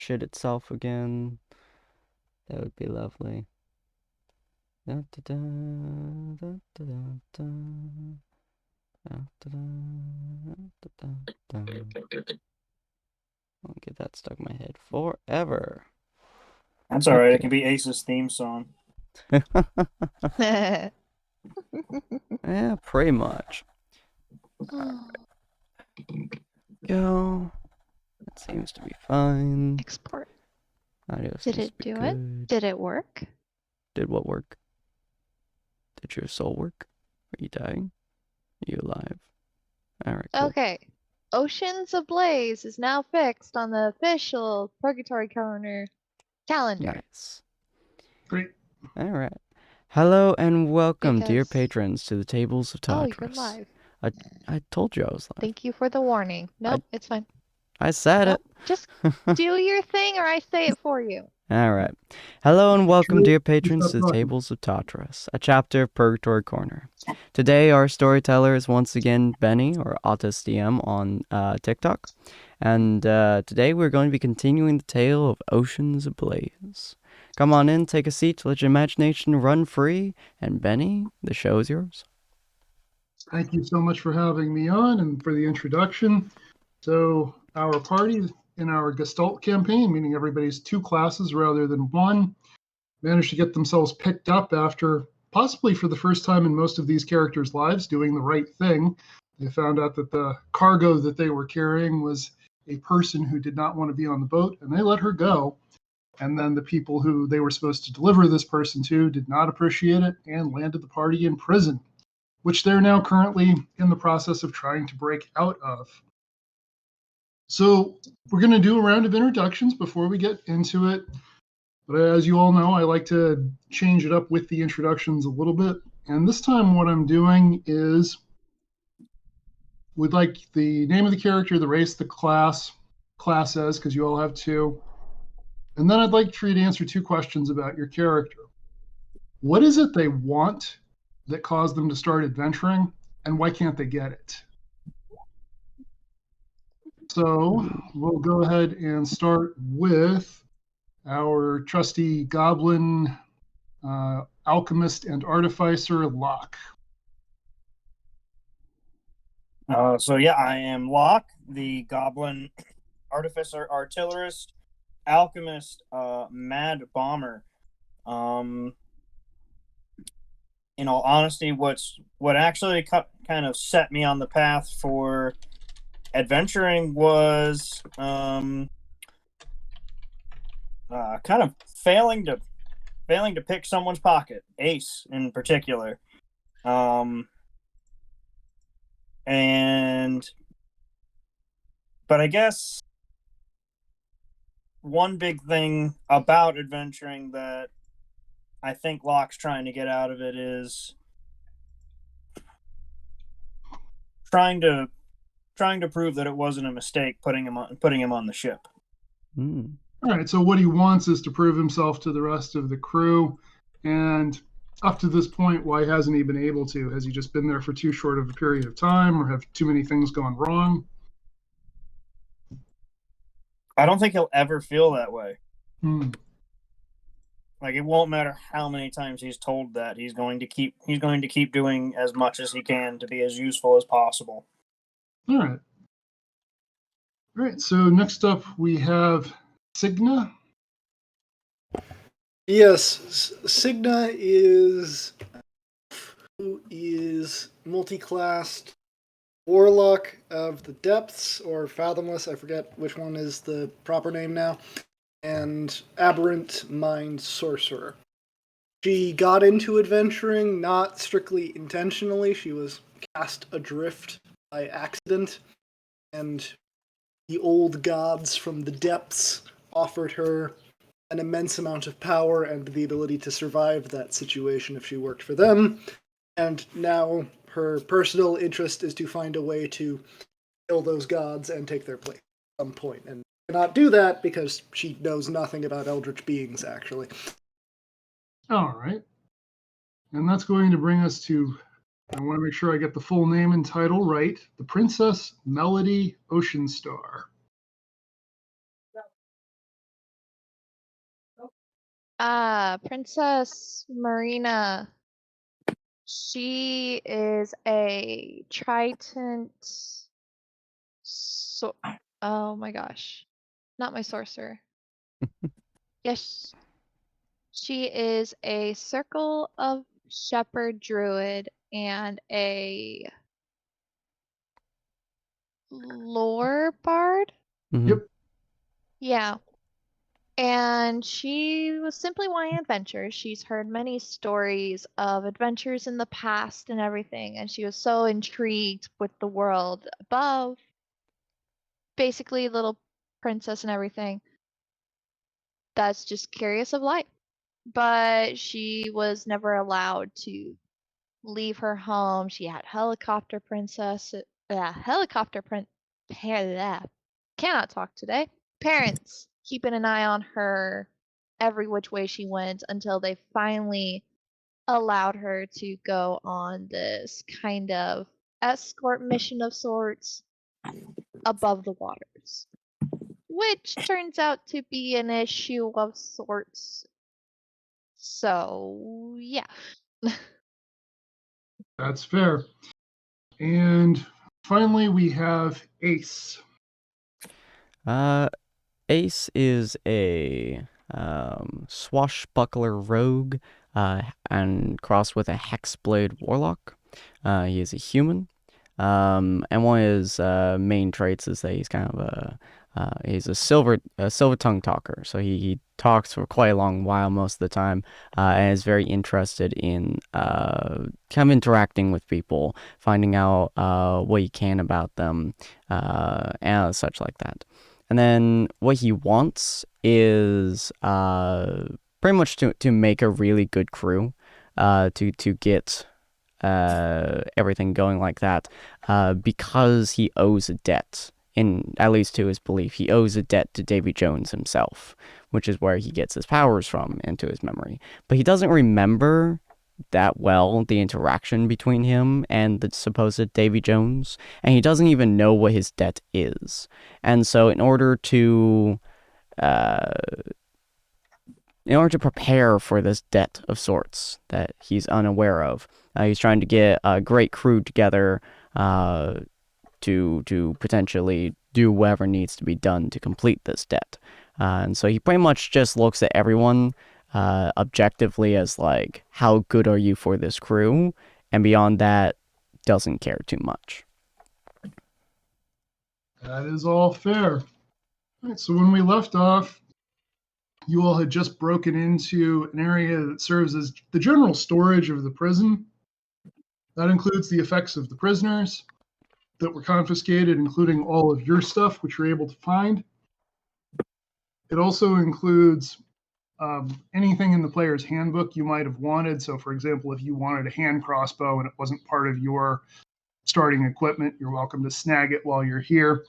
shit itself again. That would be lovely. Da, da, da, da, da, da, da, da, da, da, da, da. I'll get that stuck in my head forever. That's all right. It can be Ace's theme song. Yeah, pretty much. Go. That seems to be fine. Export. Audio Did seems it to be do good. it? Did it work? Did what work? Did your soul work? Are you dying? Are you alive? Alright, cool. Okay. Oceans Ablaze is now fixed on the official Purgatory Corner calendar. Nice. Great. Alright. Hello and welcome, dear Because- patrons, to the Tables of Oh, you're Tartarus. live. I told you I was live. Thank you for the warning. Nope, it's fine. I said Nope, just do your thing or I say it for you. Alright. Hello and welcome, dear patrons, to the talking. Tables of Tartarus, a chapter of Purgatory Corner. Today, our storyteller is once again Benny, or AutisDM on TikTok. And today we're going to be continuing the tale of Oceans Ablaze. Come on in, take a seat, let your imagination run free, and Benny, the show is yours. Thank you so much for having me on and for the introduction. So our party in our Gestalt campaign, meaning everybody's 2 classes rather than 1, managed to get themselves picked up after, possibly for the first time in most of these characters' lives, doing the right thing. They found out that the cargo that they were carrying was a person who did not want to be on the boat, and they let her go. And then the people who they were supposed to deliver this person to did not appreciate it and landed the party in prison, which they're now currently in the process of trying to break out of. So we're going to do a round of introductions before we get into it. But as you all know, I like to change it up with the introductions a little bit. And this time what I'm doing is would like the name of the character, the race, the classes, because you all have 2. And then I'd like for you to answer 2 questions about your character. What is it they want that caused them to start adventuring, and why can't they get it? So we'll go ahead and start with our trusty goblin, alchemist, and artificer, Locke. So yeah, I am Locke, the goblin artificer, artillerist, alchemist, mad bomber. In all honesty, what actually kind of set me on the path for adventuring was kind of failing to pick someone's pocket, Ace in particular. But I guess one big thing about adventuring that I think Locke's trying to get out of it is trying to prove that it wasn't a mistake putting him on the ship. Mm. All right, so what he wants is to prove himself to the rest of the crew, and up to this point, why hasn't he been able to? Has he just been there for too short of a period of time, or have too many things gone wrong? I don't think he'll ever feel that way. Hmm. Like, it won't matter how many times he's told that. He's going to keep doing as much as he can to be as useful as possible. All right. All right, so next up we have Signa. Yes, Signa is multi-classed warlock of the depths, or fathomless, I forget which one is the proper name now, and aberrant mind sorcerer. She got into adventuring not strictly intentionally. She was cast adrift by accident, and the old gods from the depths offered her an immense amount of power and the ability to survive that situation if she worked for them. And now her personal interest is to find a way to kill those gods and take their place at some point. And cannot do that because she knows nothing about eldritch beings, actually. All right. And that's going to bring us to, I want to make sure I get the full name and title right, the Princess Melody Oceanstar. Princess Marina. She is a Triton. Oh my gosh. Not my sorcerer. Yes. She is a Circle of Shepherd Druid and a lore bard. Mhm. Yep. Yeah. And she was simply wanting adventures. She's heard many stories of adventures in the past and everything, and she was so intrigued with the world above. Basically, little princess and everything. That's just curious of life. But she was never allowed to leave her home. She had helicopter princess, helicopter cannot talk today. Parents keeping an eye on her every which way she went until they finally allowed her to go on this kind of escort mission of sorts above the waters, which turns out to be an issue of sorts. So, yeah. That's fair. And finally, we have Ace. Ace is a swashbuckler rogue and crossed with a hexblade warlock. He is a human. And one of his main traits is that he's kind of he's a silver tongue talker. So he talks for quite a long while most of the time, and is very interested in kind of interacting with people, finding out what he can about them, and such like that. And then what he wants is pretty much to make a really good crew, to get everything going like that, because he owes a debt. In at least to his belief, he owes a debt to Davy Jones himself, which is where he gets his powers from into his memory. But he doesn't remember that well the interaction between him and the supposed Davy Jones, and he doesn't even know what his debt is. And so in order to prepare for this debt of sorts that he's unaware of, he's trying to get a great crew together to potentially do whatever needs to be done to complete this debt. And so he pretty much just looks at everyone objectively as like, how good are you for this crew? And beyond that, doesn't care too much. That is all fair. All right, so when we left off, you all had just broken into an area that serves as the general storage of the prison. That includes the effects of the prisoners that were confiscated, including all of your stuff, which you're able to find. It also includes anything in the player's handbook you might have wanted. So, for example, if you wanted a hand crossbow and it wasn't part of your starting equipment, you're welcome to snag it while you're here.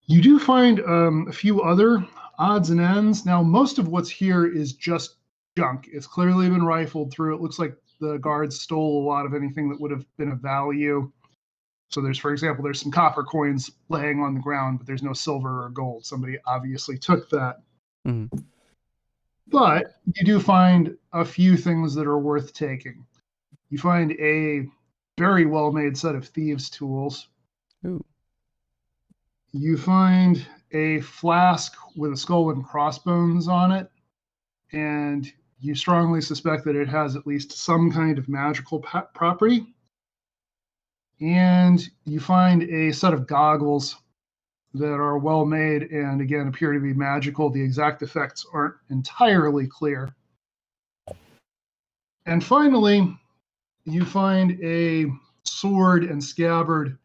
You do find a few other odds and ends. Now, most of what's here is just junk. It's clearly been rifled through. It looks like the guards stole a lot of anything that would have been of value. So there's, for example, there's some copper coins laying on the ground, but there's no silver or gold. Somebody obviously took that. Mm-hmm. But you do find a few things that are worth taking. You find a very well-made set of thieves' tools. Ooh. You find a flask with a skull and crossbones on it, and you strongly suspect that it has at least some kind of magical property. And you find a set of goggles that are well made and, again, appear to be magical. The exact effects aren't entirely clear. And finally, you find a sword and scabbard,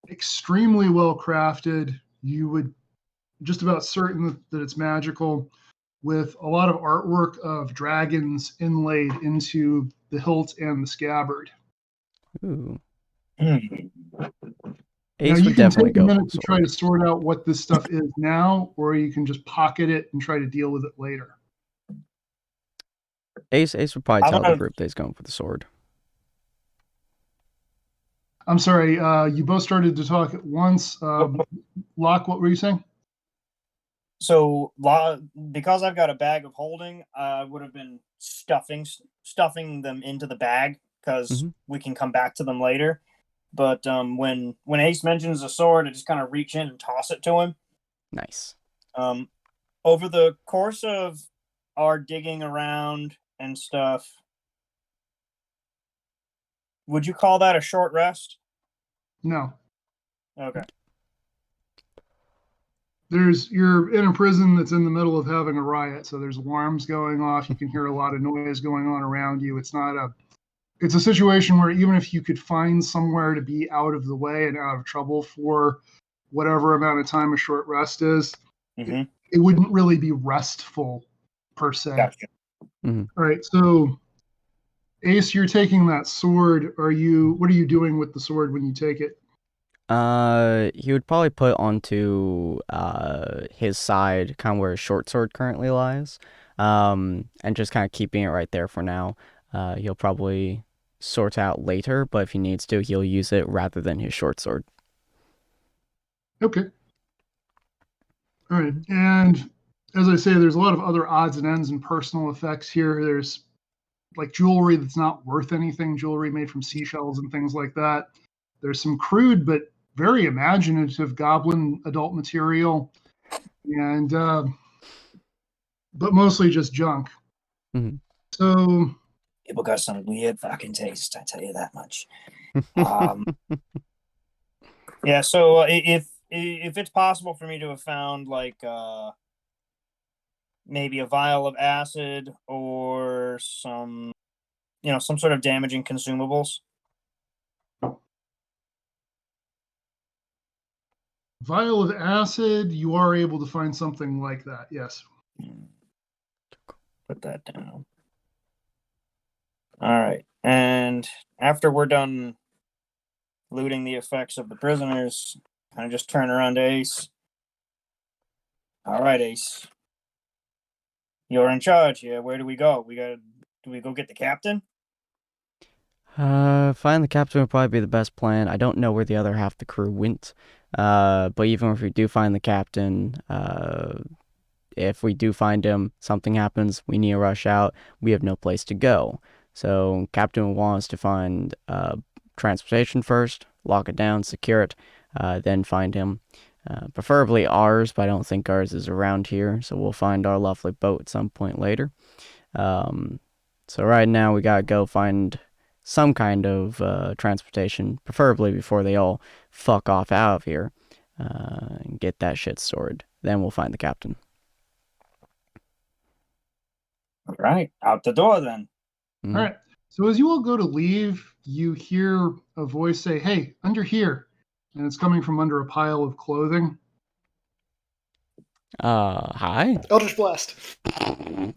extremely well crafted. You would just about certain that it's magical, with a lot of artwork of dragons inlaid into the hilt and the scabbard. Ooh. Hmm. Ace Now, you would can definitely take a go minute for to try to sort out what this stuff is now, or you can just pocket it and try to deal with it later. Ace would probably I'm tell the gonna- group that he's going for the sword. I'm sorry, you both started to talk at once. Locke, what were you saying? So because I've got a bag of holding, I would have been stuffing them into the bag because we can come back to them later. But when Ace mentions a sword, I just kind of reach in and toss it to him. Nice. Over the course of our digging around and stuff, would you call that a short rest? No. Okay. You're in a prison that's in the middle of having a riot, so there's alarms going off. You can hear a lot of noise going on around you. It's a situation where even if you could find somewhere to be out of the way and out of trouble for whatever amount of time a short rest is, it wouldn't really be restful per se. Gotcha. All right, so Ace, you're taking that sword. What are you doing with the sword when you take it? He would probably put onto his side, kind of where his short sword currently lies, and just kind of keeping it right there for now. He'll probably sort out later, but if he needs to, he'll use it rather than his short sword. Okay. All right, and as I say, there's a lot of other odds and ends and personal effects here. There's like jewelry that's not worth anything, jewelry made from seashells and things like that. There's some crude but very imaginative goblin adult material, and but mostly just junk. So people got some weird fucking taste, I tell you that much. Yeah, so if it's possible for me to have found like maybe a vial of acid or some sort of damaging consumables. Vial of acid, you are able to find something like that, yes. Put that down. All right. And after we're done looting the effects of the prisoners, kind of just turn around to Ace. All right, Ace. You're in charge here. Where do we go? Do we go get the captain? Find the captain would probably be the best plan. I don't know where the other half of the crew went. But even if we do find the captain, if we do find him, something happens, we need to rush out, we have no place to go. So captain will want us to find transportation first, lock it down, secure it, then find him. Preferably ours, but I don't think ours is around here, so we'll find our lovely boat at some point later. So right now we gotta go find some kind of transportation, preferably before they all fuck off out of here, and get that shit sorted. Then we'll find the captain. All right, out the door then. All right. So as you all go to leave, you hear a voice say, "Hey, under here," and it's coming from under a pile of clothing. Hi. Eldritch Blast. All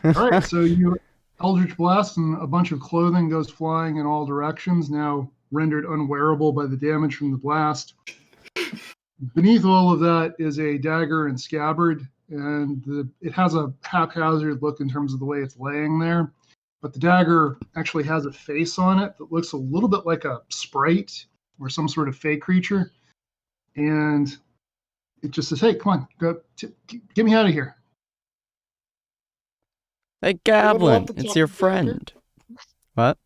right. So you Eldritch Blast, and a bunch of clothing goes flying in all directions, now rendered unwearable by the damage from the blast. Beneath all of that is a dagger and scabbard, and it has a haphazard look in terms of the way it's laying there. But the dagger actually has a face on it that looks a little bit like a sprite or some sort of fey creature. And it just says, "Hey, come on, get me out of here." Hey, Goblin, it's your friend. What?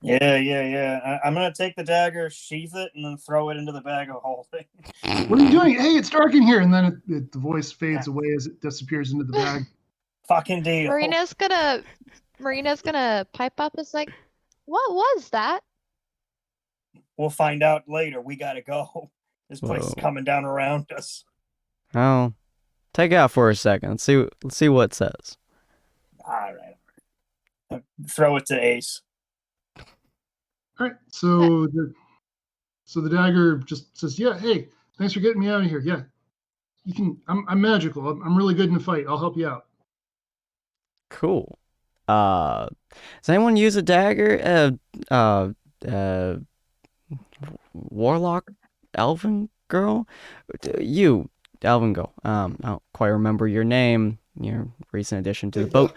Yeah. I'm going to take the dagger, sheath it, and then throw it into the bag of holding. What are you doing? Hey, it's dark in here. And then the voice fades away as it disappears into the bag. Fucking deal. Marina's gonna pipe up. It's like, what was that? We'll find out later. We got to go. This place is coming down around us. Oh, take it out for a second. Let's see what it says. All right. Throw it to Ace. All right. So the dagger just says, "Yeah, hey, thanks for getting me out of here. Yeah, you can. I'm magical. I'm really good in a fight. I'll help you out." Cool. Does anyone use a dagger? Warlock, elven girl? You, elven girl. I don't quite remember your name. Your recent addition to the boat.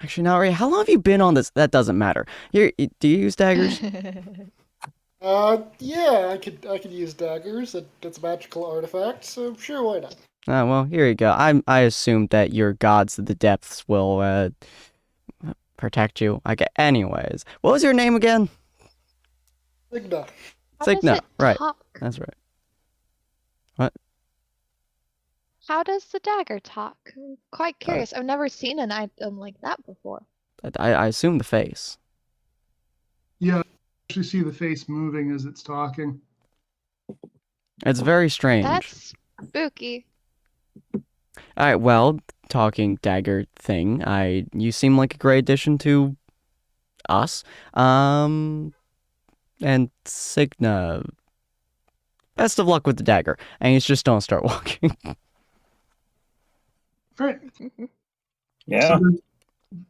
Actually, not really. How long have you been on this? That doesn't matter. Do you use daggers? Yeah, I could use daggers. That's a magical artifact, so sure, why not? Well, here you go. I assumed that your gods of the depths will protect you. Okay. Anyways, what was your name again? Signa. How does Signa. it Right. talk? That's right. What? How does the dagger talk? I'm quite Uh, curious. I've never seen an item like that before. I assume the face. Yeah, you actually see the face moving as it's talking. It's very strange. That's spooky. All right. Well, talking dagger thing. You seem like a great addition to us. And Signa. Best of luck with the dagger. And he's just don't start walking. All right. Yeah. So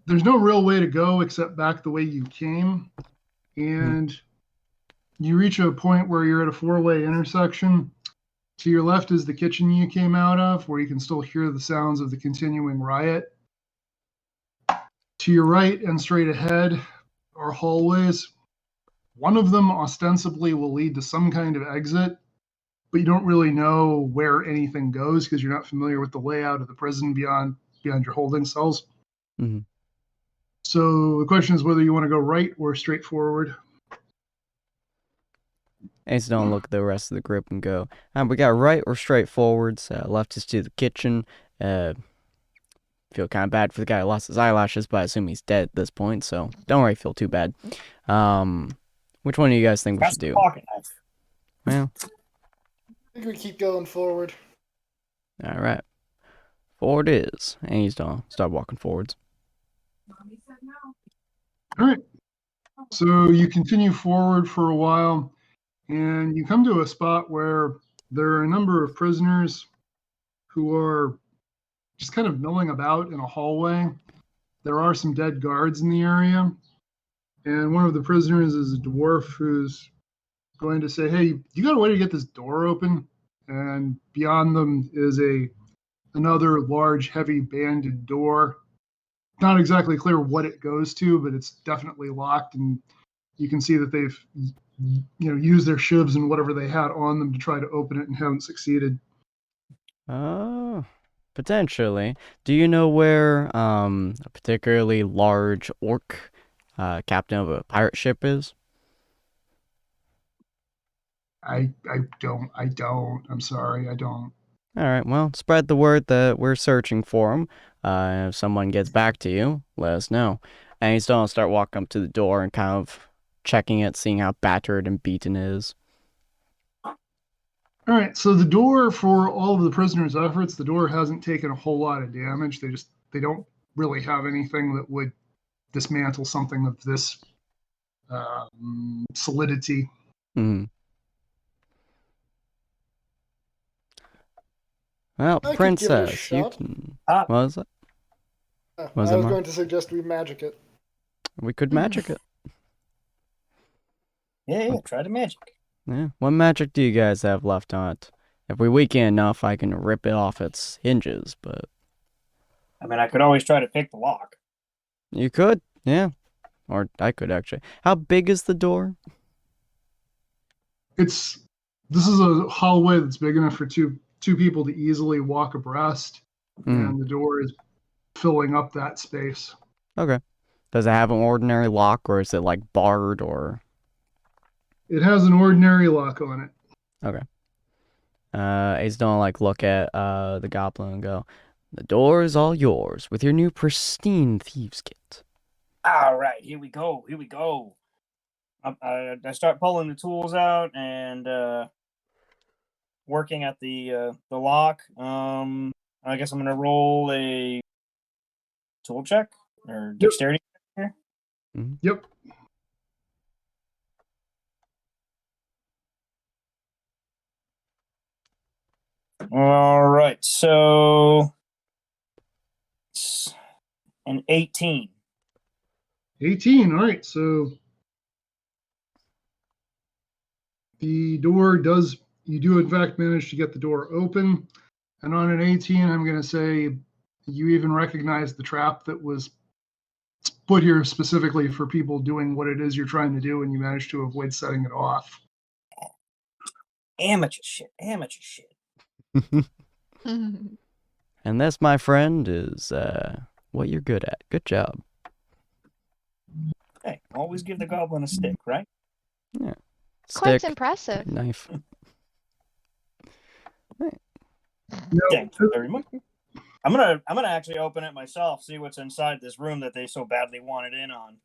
there's no real way to go except back the way you came. And you reach a point where you're at a four-way intersection. To your left is the kitchen you came out of, where you can still hear the sounds of the continuing riot. To your right and straight ahead are hallways. One of them ostensibly will lead to some kind of exit, but you don't really know where anything goes because you're not familiar with the layout of the prison beyond your holding cells. Mm-hmm. So the question is whether you want to go right or straight forward. Ace don't look at the rest of the group and go, we got right or straight forwards. Left is to the kitchen. Feel kind of bad for the guy who lost his eyelashes, but I assume he's dead at this point, so don't worry, feel too bad. Which one do you guys think we That's should the do? pocket knife. Well, I think we keep going forward. all right. Forward is. And he's done. Start walking forwards. All right. So you continue forward for a while, and you come to a spot where there are a number of prisoners who are just kind of milling about in a hallway. There are some dead guards in the area, and one of the prisoners is a dwarf who's going to say, "Hey, you got a way to get this door open?" And beyond them is another large, heavy banded door. Not exactly clear what it goes to, but it's definitely locked, and you can see that they've used their shivs and whatever they had on them to try to open it and haven't succeeded. Oh, potentially. Do you know where a particularly large orc captain of a pirate ship is? I don't. I'm sorry, I don't. All right, well, spread the word that we're searching for him. If someone gets back to you, let us know. And he's gonna start walking up to the door and kind of checking it, seeing how battered and beaten it is. All right, so the door, for all of the prisoners' efforts, the door hasn't taken a whole lot of damage. They don't really have anything that would dismantle something of this solidity. Hmm. Well, I could give it a princess, you shot. can. Ah. What was it? I Was was it going to suggest we magic it. We could magic it. Yeah, try the magic. Yeah. What magic do you guys have left on it? If we weaken enough, I can rip it off its hinges, but I mean, I could always try to pick the lock. you could, yeah. Or I could actually. How big is the door? This is a hallway that's big enough for two people to easily walk abreast, and the door is filling up that space. Okay. Does it have an ordinary lock, or is it like barred, or? It has an ordinary lock on it. Okay. Ace don't like look at the goblin and go, "The door is all yours with your new pristine thieves kit." All right, here we go. Here we go. I start pulling the tools out and working at the lock. I guess I'm gonna roll a tool check or dexterity here. Mm-hmm. Yep. All right, so it's an 18. 18. All right, so the door does, you do in fact manage to get the door open. And on an 18, I'm going to say you even recognize the trap that was put here specifically for people doing what it is you're trying to do, and you manage to avoid setting it off. Amateur shit. Amateur shit. And this, my friend, is what you're good at. Good job. Hey, always give the goblin a stick, right? Yeah. Quite Stick, impressive. knife. Thank you very much. I'm gonna actually open it myself, see what's inside this room that they so badly wanted in on.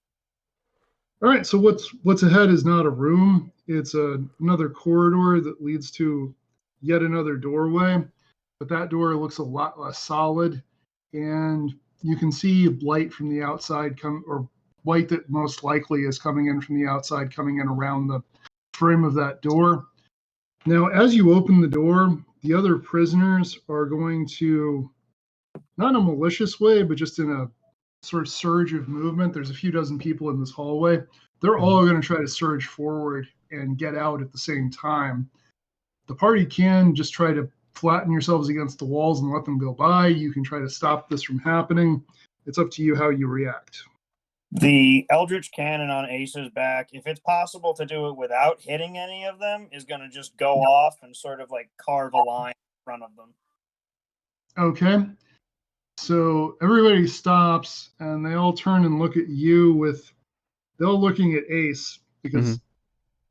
All right, so what's ahead is not a room. It's another corridor that leads to yet another doorway, but that door looks a lot less solid, and you can see light from the outside or light that most likely is coming in from the outside, coming in around the frame of that door. Now, as you open the door, the other prisoners are going to, not in a malicious way, but just in a sort of surge of movement. There's a few dozen people in this hallway. They're all going to try to surge forward and get out at the same time. The party can just try to flatten yourselves against the walls and let them go by. You can try to stop this from happening. It's up to you how you react. The Eldritch Cannon on Ace's back, if it's possible to do it without hitting any of them, is going to just go off and sort of like carve a line in front of them. Okay. So everybody stops and they all turn and look at you they're all looking at Ace because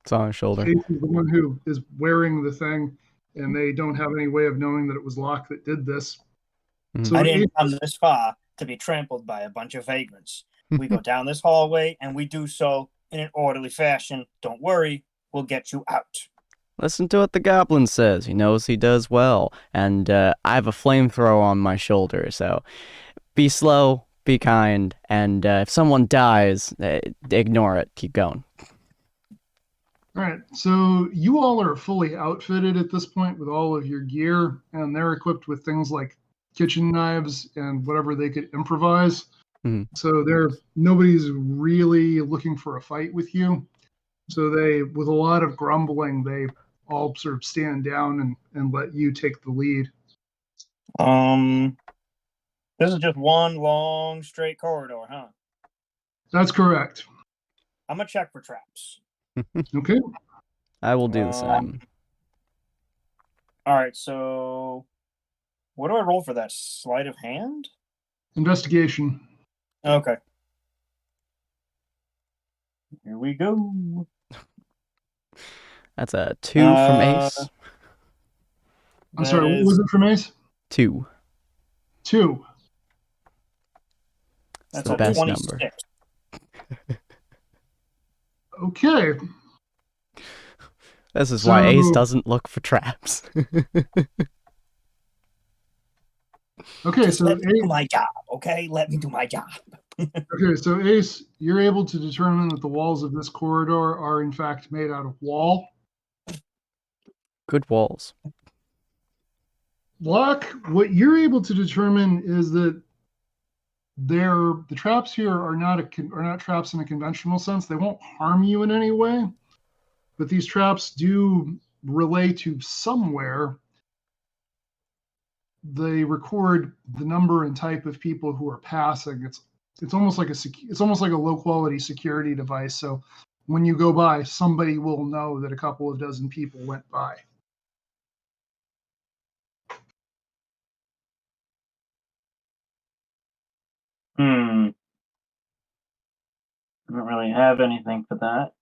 It's on his shoulder. Ace is the one who is wearing the thing, and they don't have any way of knowing that it was Locke that did this. So I didn't come this far to be trampled by a bunch of vagrants. We go down this hallway, and we do so in an orderly fashion. Don't worry, we'll get you out. Listen to what the goblin says. He knows he does well. And I have a flamethrower on my shoulder, so be slow, be kind, and if someone dies, ignore it. Keep going. All right, so you all are fully outfitted at this point with all of your gear, and they're equipped with things like kitchen knives and whatever they could improvise. So nobody's really looking for a fight with you. So they, with a lot of grumbling, they all sort of stand down and let you take the lead. This is just one long straight corridor, huh? That's correct. I'm gonna check for traps. Okay. I will do the same. All right, so what do I roll for that? Sleight of hand? Investigation. Okay. Here we go. That's a 2 from Ace. I'm sorry, what was it from Ace? 2. 2. That's the a best 26. number. Okay. This is why Ace doesn't look for traps. Okay, Just so let me Ace, do my job, okay? Let me do my job. okay, so Ace, you're able to determine that the walls of this corridor are in fact made out of wall. Good walls. Locke, what you're able to determine is that the traps here are not traps in a conventional sense. They won't harm you in any way, but these traps do relay to somewhere. They record the number and type of people who are passing. It's almost like a low quality security device. So when you go by, somebody will know that a couple of dozen people went by. I don't really have anything for that.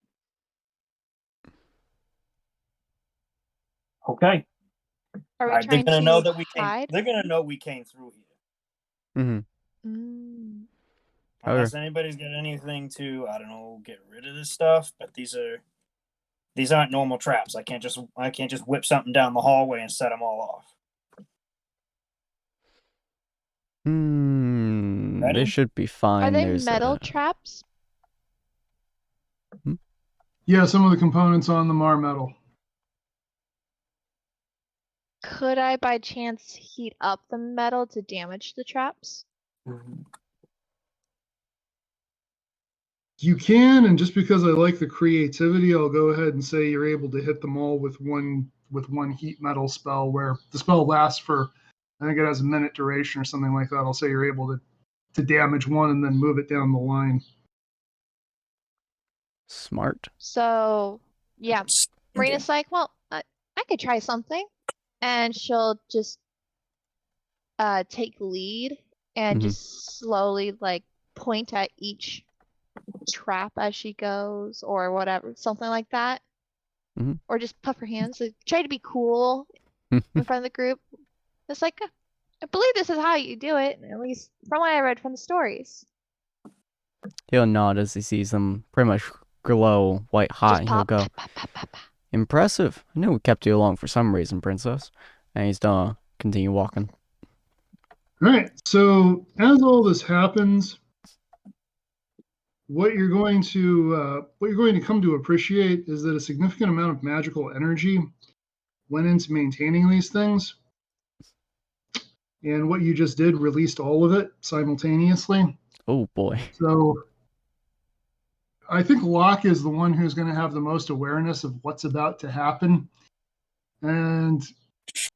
Okay. Are we All right, they're trying gonna to know that we came. hide? They're gonna know we came through here. Mm. Unless anybody's got anything to, I don't know, get rid of this stuff. But these aren't normal traps. I can't just whip something down the hallway and set them all off. Ready? They should be fine. Are they There's metal traps? Yeah, some of the components on them are metal. Could I by chance heat up the metal to damage the traps? You can, and just because I like the creativity, I'll go ahead and say you're able to hit them all with one heat metal spell, where the spell lasts for, I think it has a minute duration or something like that. I'll say you're able to to damage one and then move it down the line. Smart. So, yeah, Marina's like, well, I could try something. And she'll just take lead and just slowly like point at each trap as she goes or whatever, something like that. Or just puff her hands, like, try to be cool in front of the group. It's like, I believe this is how you do it, at least from what I read from the stories. He'll nod as he sees them pretty much glow white hot, Just and he'll pop, go, pop, pop, pop, pop. "Impressive. I knew we kept you along for some reason, Princess." And he's gonna continue walking. All right. So as all this happens, what you're going to come to appreciate is that a significant amount of magical energy went into maintaining these things, and what you just did released all of it simultaneously. Oh boy. So I think Locke is the one who's going to have the most awareness of what's about to happen. And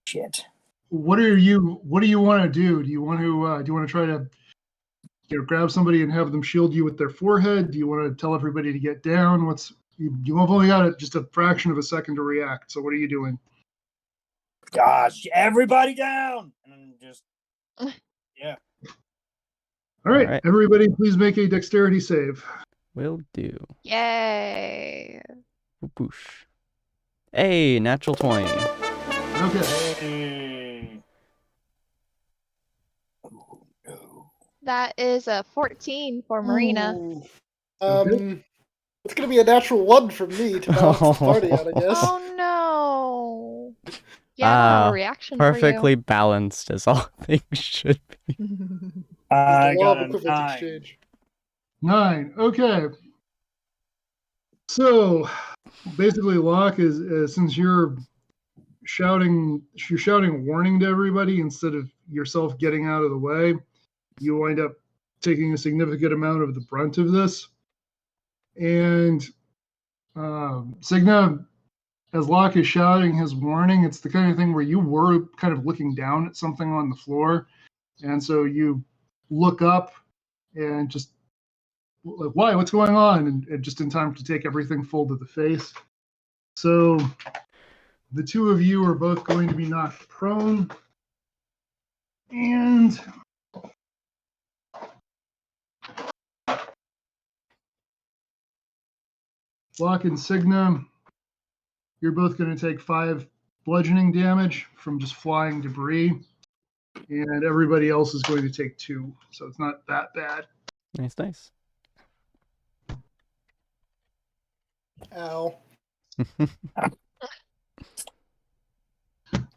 shit. What do you want to do? Do you want to try to grab somebody and have them shield you with their forehead? Do you want to tell everybody to get down? You've only got just a fraction of a second to react. So what are you doing? Gosh, everybody down! And just yeah. All right, everybody, please make a dexterity save. Will do. Yay! Boosh. Hey, natural 20. Okay. Hey. Oh, no. That is a 14 for Marina. Ooh. Okay. It's gonna be a natural 1 from me to balance the party out, I guess. Oh no! Yeah, I don't have a reaction Perfectly balanced as all things should be. for you. I The law got of a equivalent 9. exchange. 9. Okay. So basically, Locke is since you're shouting warning to everybody instead of yourself getting out of the way, you wind up taking a significant amount of the brunt of this. And Signa, as Locke is shouting his warning, it's the kind of thing where you were kind of looking down at something on the floor, and so you look up and just like, why? What's going on? And just in time to take everything full to the face. So the two of you are both going to be knocked prone. And Locke and Signa, you're both going to take 5 bludgeoning damage from just flying debris. And everybody else is going to take 2. So it's not that bad. Nice. Ow.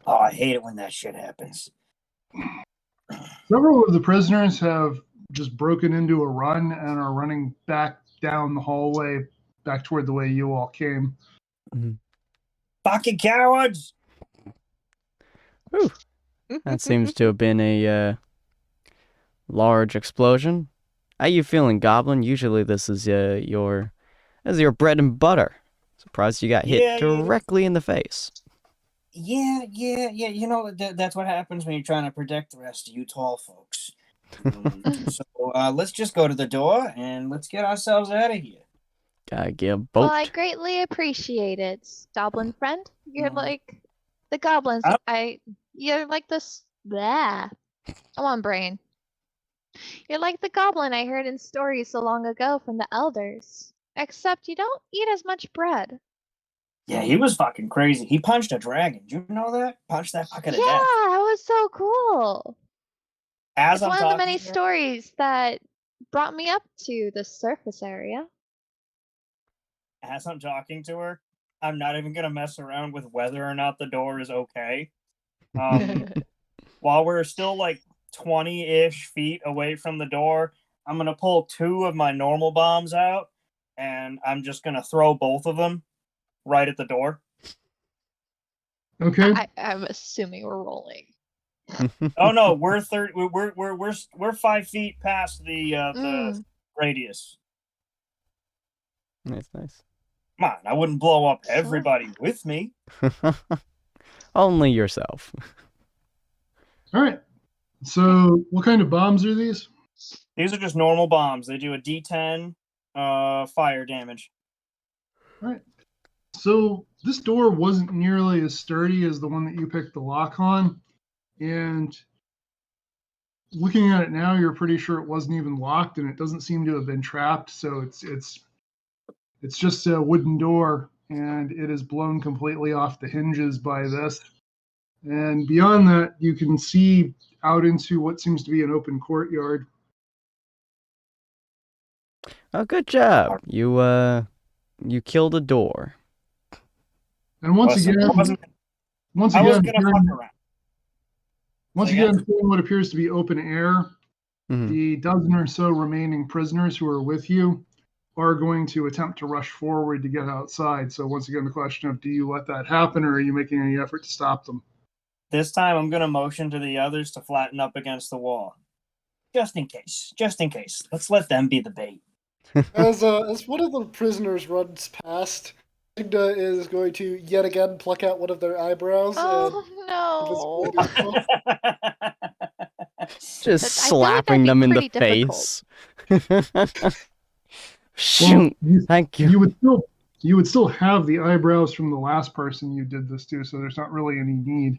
Oh, I hate it when that shit happens. Several of the prisoners have just broken into a run and are running back down the hallway, back toward the way you all came. Fucking cowards! Whew. That seems to have been a large explosion. How you feeling, Goblin? Usually this is your bread and butter. Surprised you got hit directly in the face. Yeah. You know, that's what happens when you're trying to protect the rest of you tall folks. So let's just go to the door and let's get ourselves out of here. Gotta get a boat. Well, I greatly appreciate it, Goblin friend. You're like the goblins. You're like this. Blah. Come on, brain. You're like the goblin I heard in stories so long ago from the elders. Except you don't eat as much bread. Yeah, he was fucking crazy. He punched a dragon. Did you know that? Punched that fucker to death. Yeah, that was so cool. It's one of the many stories that brought me up to the surface area. As I'm talking to her, I'm not even going to mess around with whether or not the door is okay. While we're still like 20-ish feet away from the door, I'm going to pull 2 of my normal bombs out, and I'm just going to throw both of them right at the door. Okay. I'm assuming we're rolling. Oh no, we're 5 feet past the radius. Nice. Come on, I wouldn't blow up everybody with me. Only yourself. All right. So what kind of bombs are these? These are just normal bombs. They do a D10 fire damage. All right. So this door wasn't nearly as sturdy as the one that you picked the lock on, and looking at it now, you're pretty sure it wasn't even locked, and it doesn't seem to have been trapped. So it's just a wooden door, and it is blown completely off the hinges by this. And beyond that, you can see out into what seems to be an open courtyard. Oh, good job. You killed a door. And once Listen, again, I wasn't once gonna again, fuck around. once Say again, again? seeing what appears to be open air, Mhm. the dozen or so remaining prisoners who are with you are going to attempt to rush forward to get outside. So once again, the question of, do you let that happen, or are you making any effort to stop them? This time I'm gonna motion to the others to flatten up against the wall. Just in case. Just in case. Let's let them be the bait. As one of the prisoners runs past, Signa is going to yet again pluck out one of their eyebrows Oh and no! invisibility Just I feel like slapping that'd be them in the pretty difficult. face. Shoot! Thank you. You would still have the eyebrows from the last person you did this to, so there's not really any need.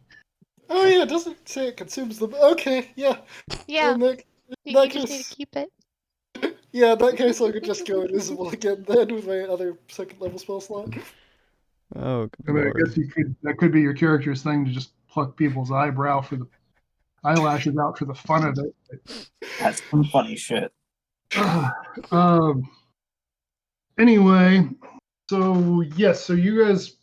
Oh yeah, it doesn't say it consumes them. Okay, yeah. Yeah, In that, you that just need case, to keep it. yeah, in that case, I could just go invisible again then with my other second level spell slot. Oh, I good mean, I lord. guess that could be your character's thing to just pluck people's eyebrow for the eyelashes out for the fun of it. That's some funny shit. Um, anyway, so yes, so you guys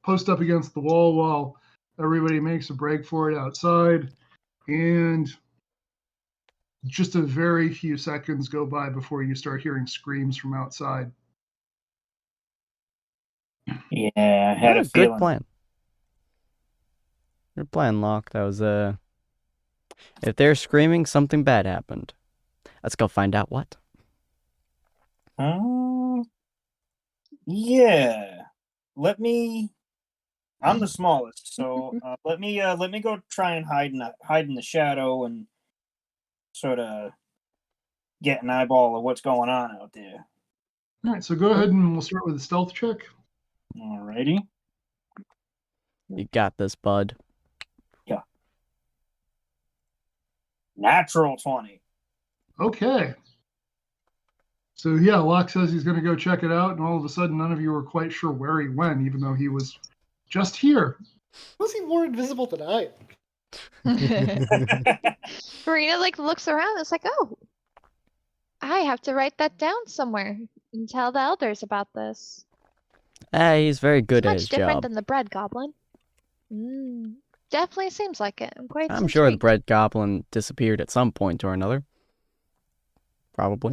post up against the wall while everybody makes a break for it outside, and just a very few seconds go by before you start hearing screams from outside. Yeah, I had a Good feeling. plan. Good plan, Locke. That was if they're screaming, something bad happened. Let's go find out what. Yeah. I'm the smallest, so let me go try and hide in the shadow and sort of get an eyeball of what's going on out there. All right, so go ahead and we'll start with a stealth check. Alrighty. You got this, bud. Natural 20. Okay. So yeah, Locke says he's going to go check it out, and all of a sudden, none of you are quite sure where he went, even though he was just here. Was he more invisible than I? Marina looks around. It's like, oh, I have to write that down somewhere and tell the elders about this. He's very It's good at much his different job. than the bread goblin. Definitely seems like it. I'm quite I'm sure the intrigued. bread goblin disappeared at some point or another. Probably.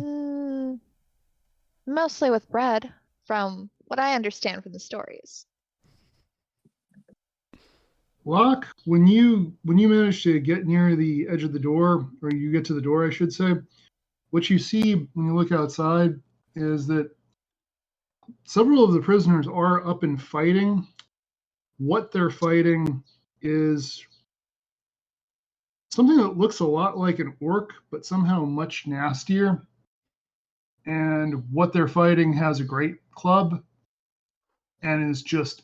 Mostly with bread, from what I understand from the stories. Locke, when you manage to get near the edge of the door, or you get to the door, I should say, what you see when you look outside is that several of the prisoners are up and fighting. What they're fighting is something that looks a lot like an orc, but somehow much nastier. And what they're fighting has a great club and is just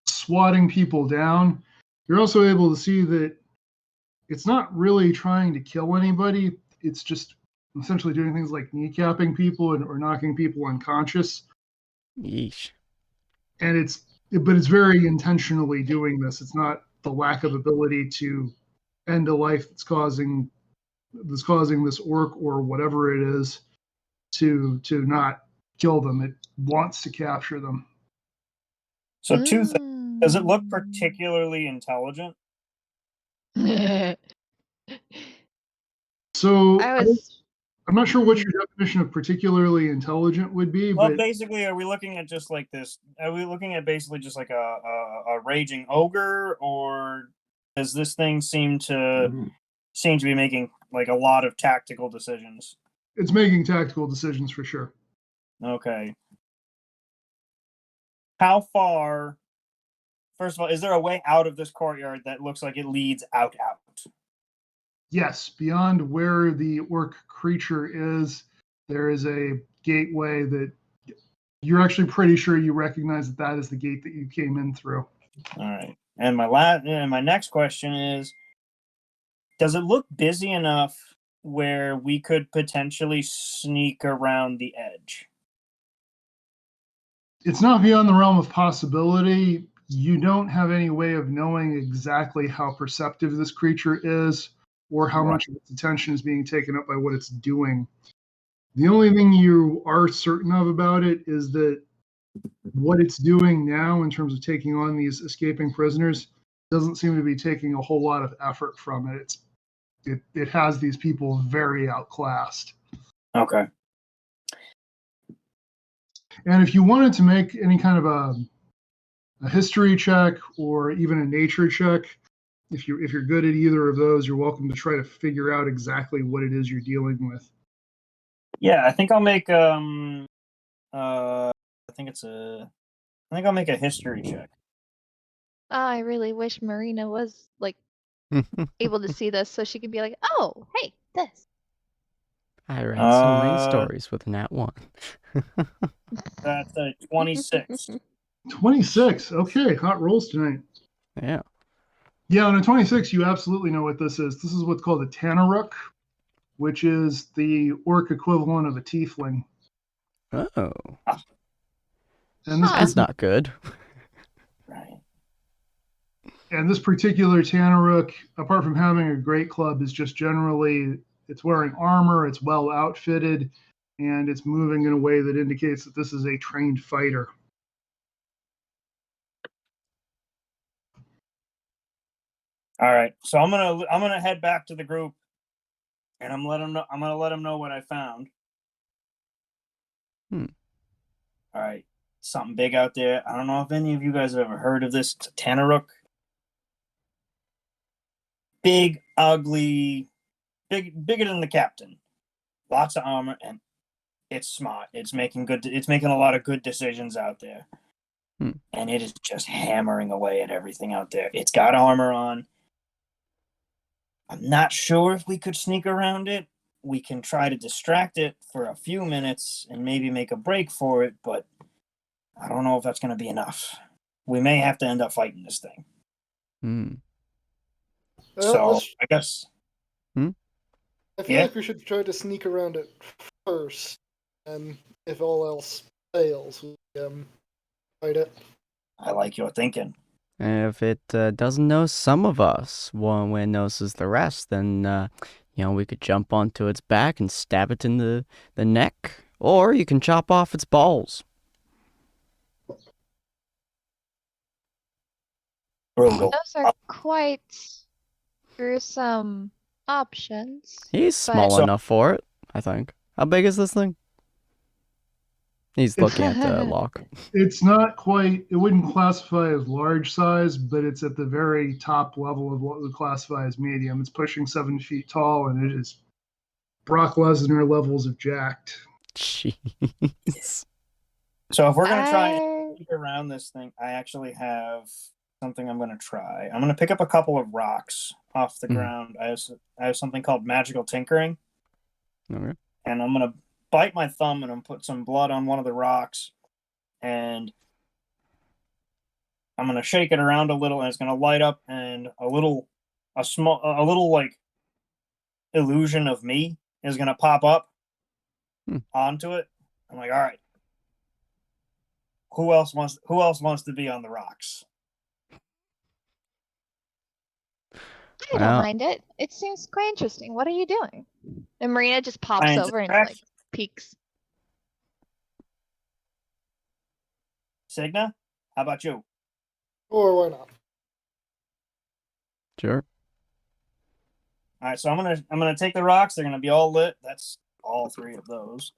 swatting people down. You're also able to see that it's not really trying to kill anybody. It's just essentially doing things like kneecapping people or knocking people unconscious. Yeesh. And it's very intentionally doing this. It's not the lack of ability to end a life that's causing this orc or whatever it is to not kill them. It wants to capture them. So two things. Does it look particularly intelligent? So I'm not sure what Hmm. your definition of particularly intelligent would be, Well, but basically, are we looking at just like this? Are we looking at basically just like a raging ogre, or does this thing seem to be making like a lot of tactical decisions? it's making tactical decisions for sure. Okay. How far? First of all, is there a way out of this courtyard that looks like it leads out? Yes, beyond where the orc creature is, there is a gateway that you're actually pretty sure you recognize that is the gate that you came in through. All right. And my next question is, does it look busy enough where we could potentially sneak around the edge? It's not beyond the realm of possibility. You don't have any way of knowing exactly how perceptive this creature is or how much of its attention is being taken up by what it's doing. The only thing you are certain of about it is that what it's doing now in terms of taking on these escaping prisoners doesn't seem to be taking a whole lot of effort from it. It has these people very outclassed. Okay. And if you wanted to make any kind of a history check or even a nature check, if you're good at either of those, you're welcome to try to figure out exactly what it is you're dealing with. Yeah, I think I'll make I'll make a history check. I really wish Marina was like able to see this so she could be like, oh, hey, this. I read so many stories with Nat 1. That's a 26. 26. Okay, hot rolls tonight. Yeah. Yeah, on a 26, you absolutely know what this is. This is what's called a Tanaruk, which is the orc equivalent of a tiefling. Oh. And this That's not good. Right. And this particular Tanaruk, apart from having a great club, is just generally, it's wearing armor, it's well outfitted, and it's moving in a way that indicates that this is a trained fighter. All right. So I'm gonna head back to the group, and I'm gonna let them know what I found. Hmm. All right. Something big out there. I don't know if any of you guys have ever heard of this. It's a Tanaruk. Big, ugly, bigger than the captain. Lots of armor, and it's smart. It's making a lot of good decisions out there. Hmm. And it is just hammering away at everything out there. It's got armor on. I'm not sure if we could sneak around it. We can try to distract it for a few minutes and maybe make a break for it, but I don't know if that's going to be enough. We may have to end up fighting this thing. Hmm. So, I guess. I feel like we should try to sneak around it first, and if all else fails, we fight it. I like your thinking. And if it doesn't know some of us, when it knows the rest, then we could jump onto its back and stab it in the neck, or you can chop off its balls. Brutal. Those are quite gruesome options. He's small So- enough for it, I think. How big is this thing? He's looking at the lock. It's not quite, it wouldn't classify as large size, but it's at the very top level of what would classify as medium. It's pushing 7 feet tall, and it is Brock Lesnar levels of jacked. Jeez. So if we're going to try and sneak around this thing, I actually have something I'm going to try. I'm going to pick up a couple of rocks off the ground. I have something called magical tinkering. Okay. And I'm going to bite my thumb and I'm put some blood on one of the rocks, and I'm going to shake it around a little, and it's going to light up, and a little like illusion of me is going to pop up onto it. I'm like, all right, who else wants to be on the rocks? I don't mind it. It seems quite interesting. What are you doing? And Marina just pops over and like peeks. Signa, how about you? Or why not? Sure. All right, so I'm gonna take the rocks. They're gonna be all lit. That's all 3 of those.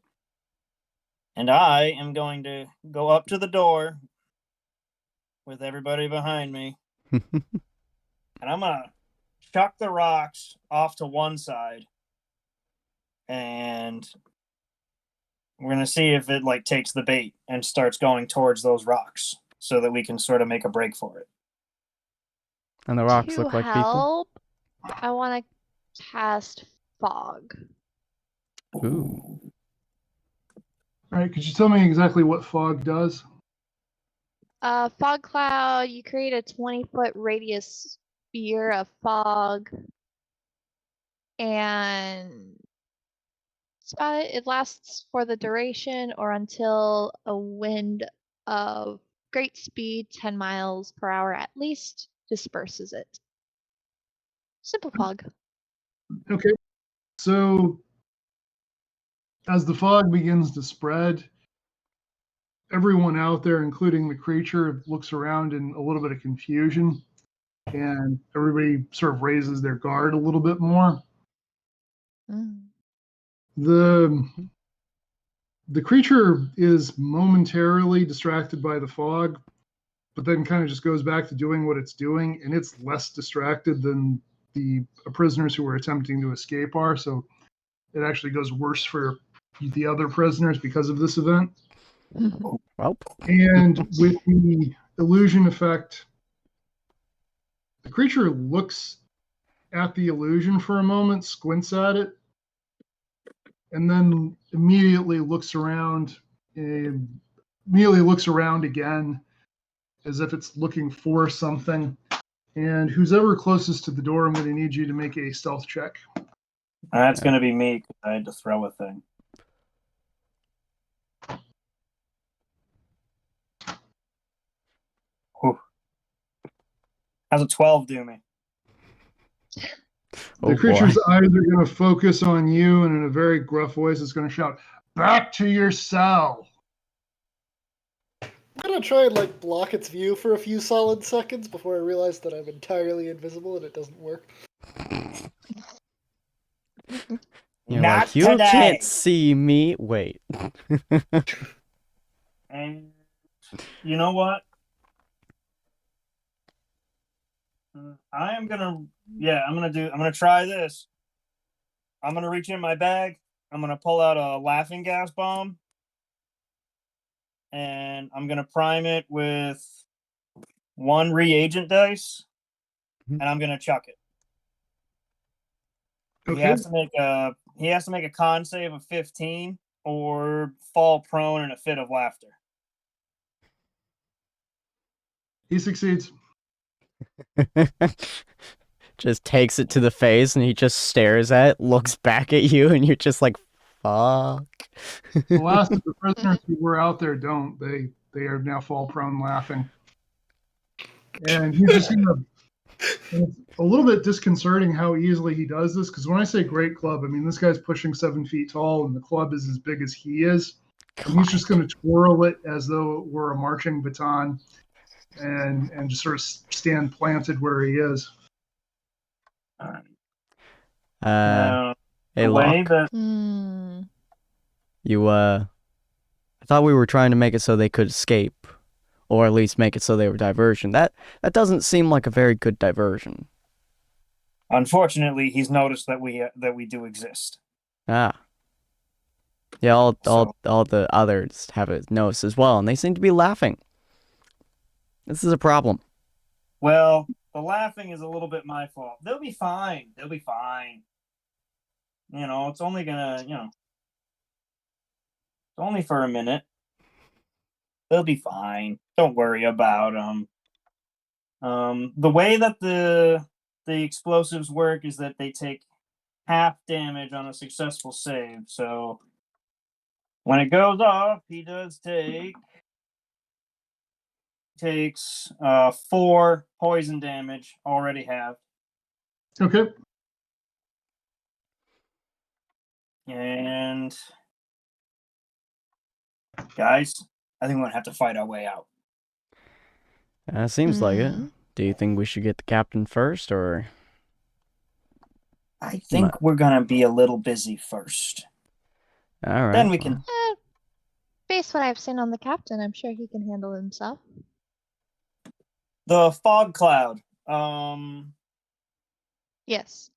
And I am going to go up to the door with everybody behind me, and I'm gonna chuck the rocks off to one side, and we're gonna see if it like takes the bait and starts going towards those rocks, so that we can sort of make a break for it. And the rocks To look like people? help, I want to cast fog. Ooh. All right, could you tell me exactly what fog does? Fog cloud, you create a 20-foot radius sphere of fog, and that's about it. It lasts for the duration or until a wind of great speed, 10 miles per hour at least, disperses it. Simple fog. Okay, so as the fog begins to spread, everyone out there, including the creature, looks around in a little bit of confusion, and everybody sort of raises their guard a little bit more. Mm. The creature is momentarily distracted by the fog, but then kind of just goes back to doing what it's doing, and it's less distracted than the prisoners who were attempting to escape are. So it actually goes worse for the other prisoners because of this event. Well. And with the illusion effect, the creature looks at the illusion for a moment, squints at it, and then immediately looks around again as if it's looking for something. And who's ever closest to the door, I'm going to need you to make a stealth check. That's going to be me because I had to throw a thing. Whew. How's a 12 do me? The creature's eyes are going to focus on you, and in a very gruff voice, it's going to shout, "Back to your cell!" I'm gonna try and block its view for a few solid seconds before I realize that I'm entirely invisible and it doesn't work. You're Not like, you today. can't see me. Wait. And you know what? I'm gonna try this. I'm gonna reach in my bag. I'm gonna pull out a laughing gas bomb. And I'm gonna prime it with 1 reagent dice. And I'm gonna chuck it. Okay. He has to make a con save of 15 or fall prone in a fit of laughter. He succeeds. Just takes it to the face and he just stares at it, looks back at you, and you're just like, fuck. The last of the prisoners who were out there don't. They are now fall prone laughing. And he's just it's a little bit disconcerting how easily he does this, because when I say great club, I mean this guy's pushing 7 feet tall and the club is as big as he is. And he's just going to twirl it as though it were a marching baton and just sort of stand planted where he is. Hey, Locke. You, I thought we were trying to make it so they could escape, or at least make it so they were diversion. That doesn't seem like a very good diversion. Unfortunately, he's noticed that we do exist. Ah. Yeah, all the others have it noticed as well, and they seem to be laughing. This is a problem. Well, the laughing is a little bit my fault. They'll be fine. They'll be fine. You know, it's only gonna, it's only for a minute. They'll be fine. Don't worry about them. The way that the explosives work is that they take half damage on a successful save. So when it goes off, he takes 4 poison damage, already have. Okay. And guys, I think we're gonna have to fight our way out. Seems like it. Do you think we should get the captain first, or? I think we're gonna be a little busy first. All right. Then we can. Based what I've seen on the captain, I'm sure he can handle himself. The fog cloud. Yes.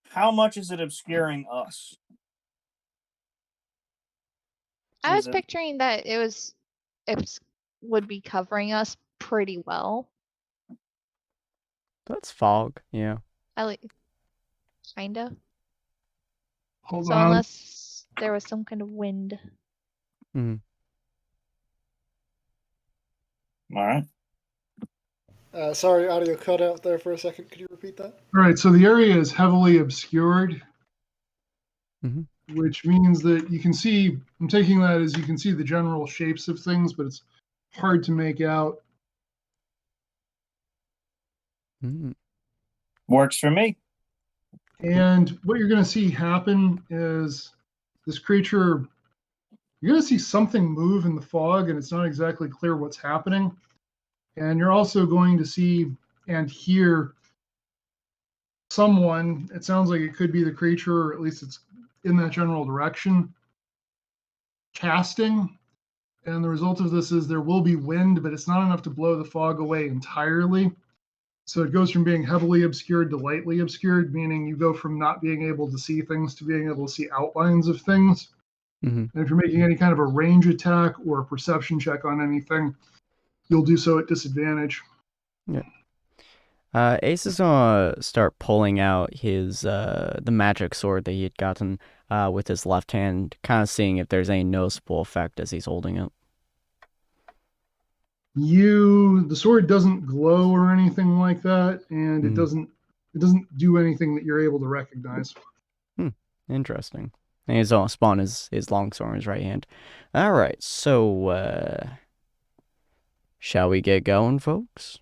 How much is it obscuring us? I was picturing that it would be covering us pretty well. That's fog, yeah. Kinda. Hold So on. unless there was some kind of wind. Mhm. All right. Sorry, audio cut out there for a second. Could you repeat that? All right, so the area is heavily obscured, Mhm. which means that you can see, I'm taking that as you can see the general shapes of things, but it's hard to make out. Mhm. Works for me. And what you're going to see happen is this creature, you're going to see something move in the fog, and it's not exactly clear what's happening. And you're also going to see and hear someone, it sounds like it could be the creature, or at least it's in that general direction, casting. And the result of this is there will be wind, but it's not enough to blow the fog away entirely. So it goes from being heavily obscured to lightly obscured, meaning you go from not being able to see things to being able to see outlines of things. Mhm. And if you're making any kind of a range attack or a perception check on anything, you'll do so at disadvantage. Ace is gonna start pulling out his the magic sword that he had gotten with his left hand, kind of seeing if there's any noticeable effect as he's holding it. The sword doesn't glow or anything like that, and it Mhm. doesn't do anything that you're able to recognize. Interesting. And he's gonna spawn his longsword in his right hand. All right, so shall we get going, folks?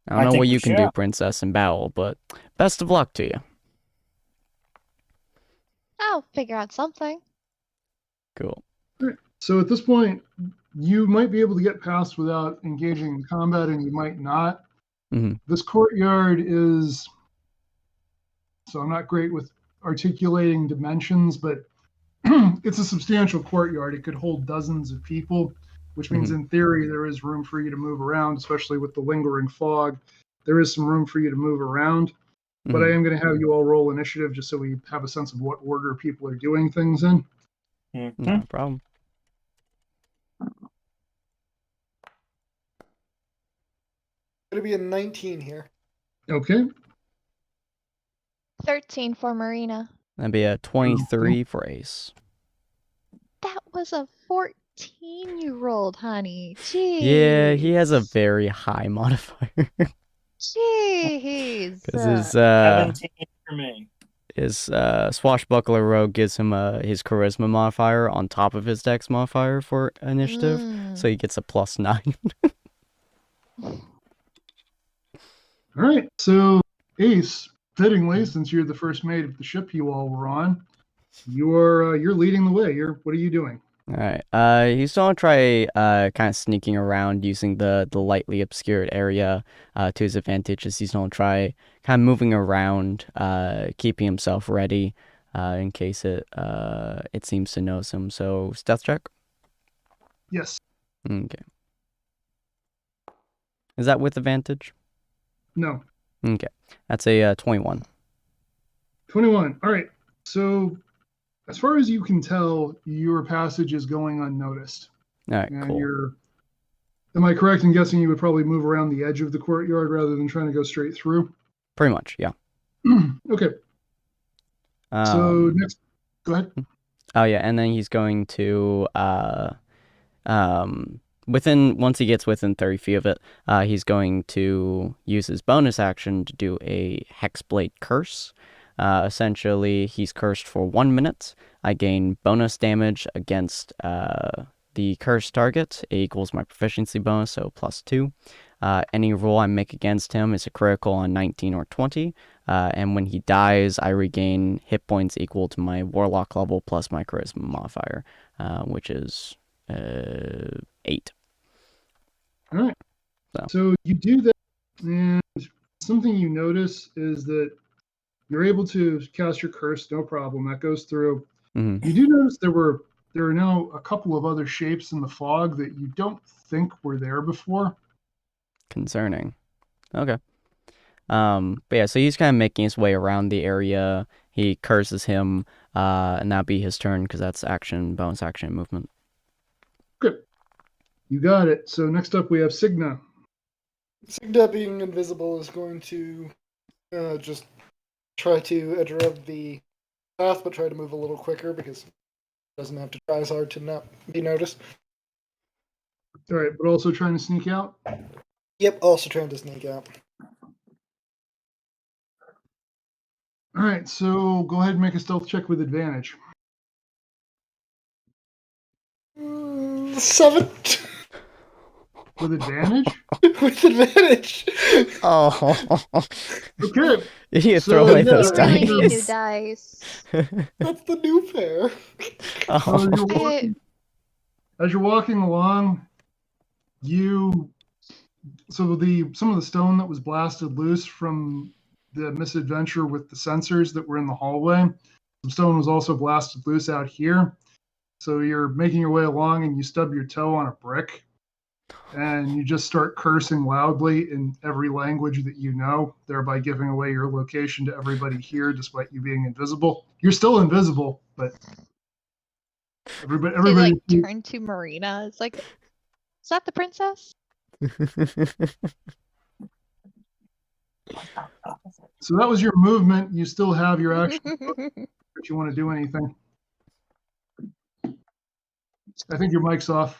I don't I know think what we you can do, shall. Princess, in battle, but best of luck to you. I'll figure out something. Cool. So at this point, you might be able to get past without engaging in combat, and you might not. Mhm. This courtyard is, so I'm not great with articulating dimensions, but it's a substantial courtyard. It could hold dozens of people, which means Mhm. in theory there is room for you to move around, especially with the lingering fog. There is some room for you to move around, but I Mhm. am going to have you all roll initiative just so we have a sense of what order people are doing things in. Mhm. No problem. Gonna be a 19 here. Okay. 13 for Marina. That'd be a 23 for Ace. That was a 14 you rolled, honey. Yeah, he has a Jeez. very high modifier Jeez. because his 17 for me. swashbuckler rogue gives him his charisma modifier on top of his dex modifier for initiative, so he gets a +9. All right. So, Ace, fittingly, since you're the first mate of the ship you all were on, you're leading the way. What are you doing? All right. He's gonna try kind of sneaking around using the lightly obscured area to his advantage. As he's gonna try kind of moving around, keeping himself ready in case it seems to notice him. So stealth check. Yes. Okay. Is that with advantage? No. Okay. That's a 21. 21. All right. So, as far as you can tell, your passage is going unnoticed. All right. And Cool. am I correct in guessing you would probably move around the edge of the courtyard rather than trying to go straight through? Pretty much. Yeah. Okay. So next, go ahead. Oh yeah, and then he's going to once he gets within 30 feet of it, he's going to use his bonus action to do a Hexblade Curse. Essentially, he's cursed for 1 minute. I gain bonus damage against the cursed target. It equals my proficiency bonus, so +2. Any roll I make against him is a critical on 19 or 20. And when he dies, I regain hit points equal to my warlock level plus my charisma modifier, which is 8. All right. So you do that, and something you notice is that you're able to cast your curse, no problem. That goes through. Mm-hmm. You do notice there are now a couple of other shapes in the fog that you don't think were there before. Concerning. Okay. But yeah, so he's kind of making his way around the area. He curses him, and that'd be his turn because that's action, bonus action, movement. Good. You got it. So next up we have Signa. Signa being invisible is going to just try to interrupt the path, but try to move a little quicker because it doesn't have to try as hard to not be noticed. All right, but also trying to sneak out. Yep, also trying to sneak out. All right, so go ahead and make a stealth check with advantage. 7 With advantage? with advantage. Oh, Okay. you So, throw away yeah, those You really need new dice. dice. That's the new pair. Oh. As you're walking along, some of the stone that was blasted loose from the misadventure with the sensors that were in the hallway, some stone was also blasted loose out here. So you're making your way along and you stub your toe on a brick and you just start cursing loudly in every language that you know, thereby giving away your location to everybody here despite you being invisible. You're still invisible, but They everybody turn to Marina. It's like, is that the princess? So that was your movement. You still have your action if you want to do anything. I think your mic's off.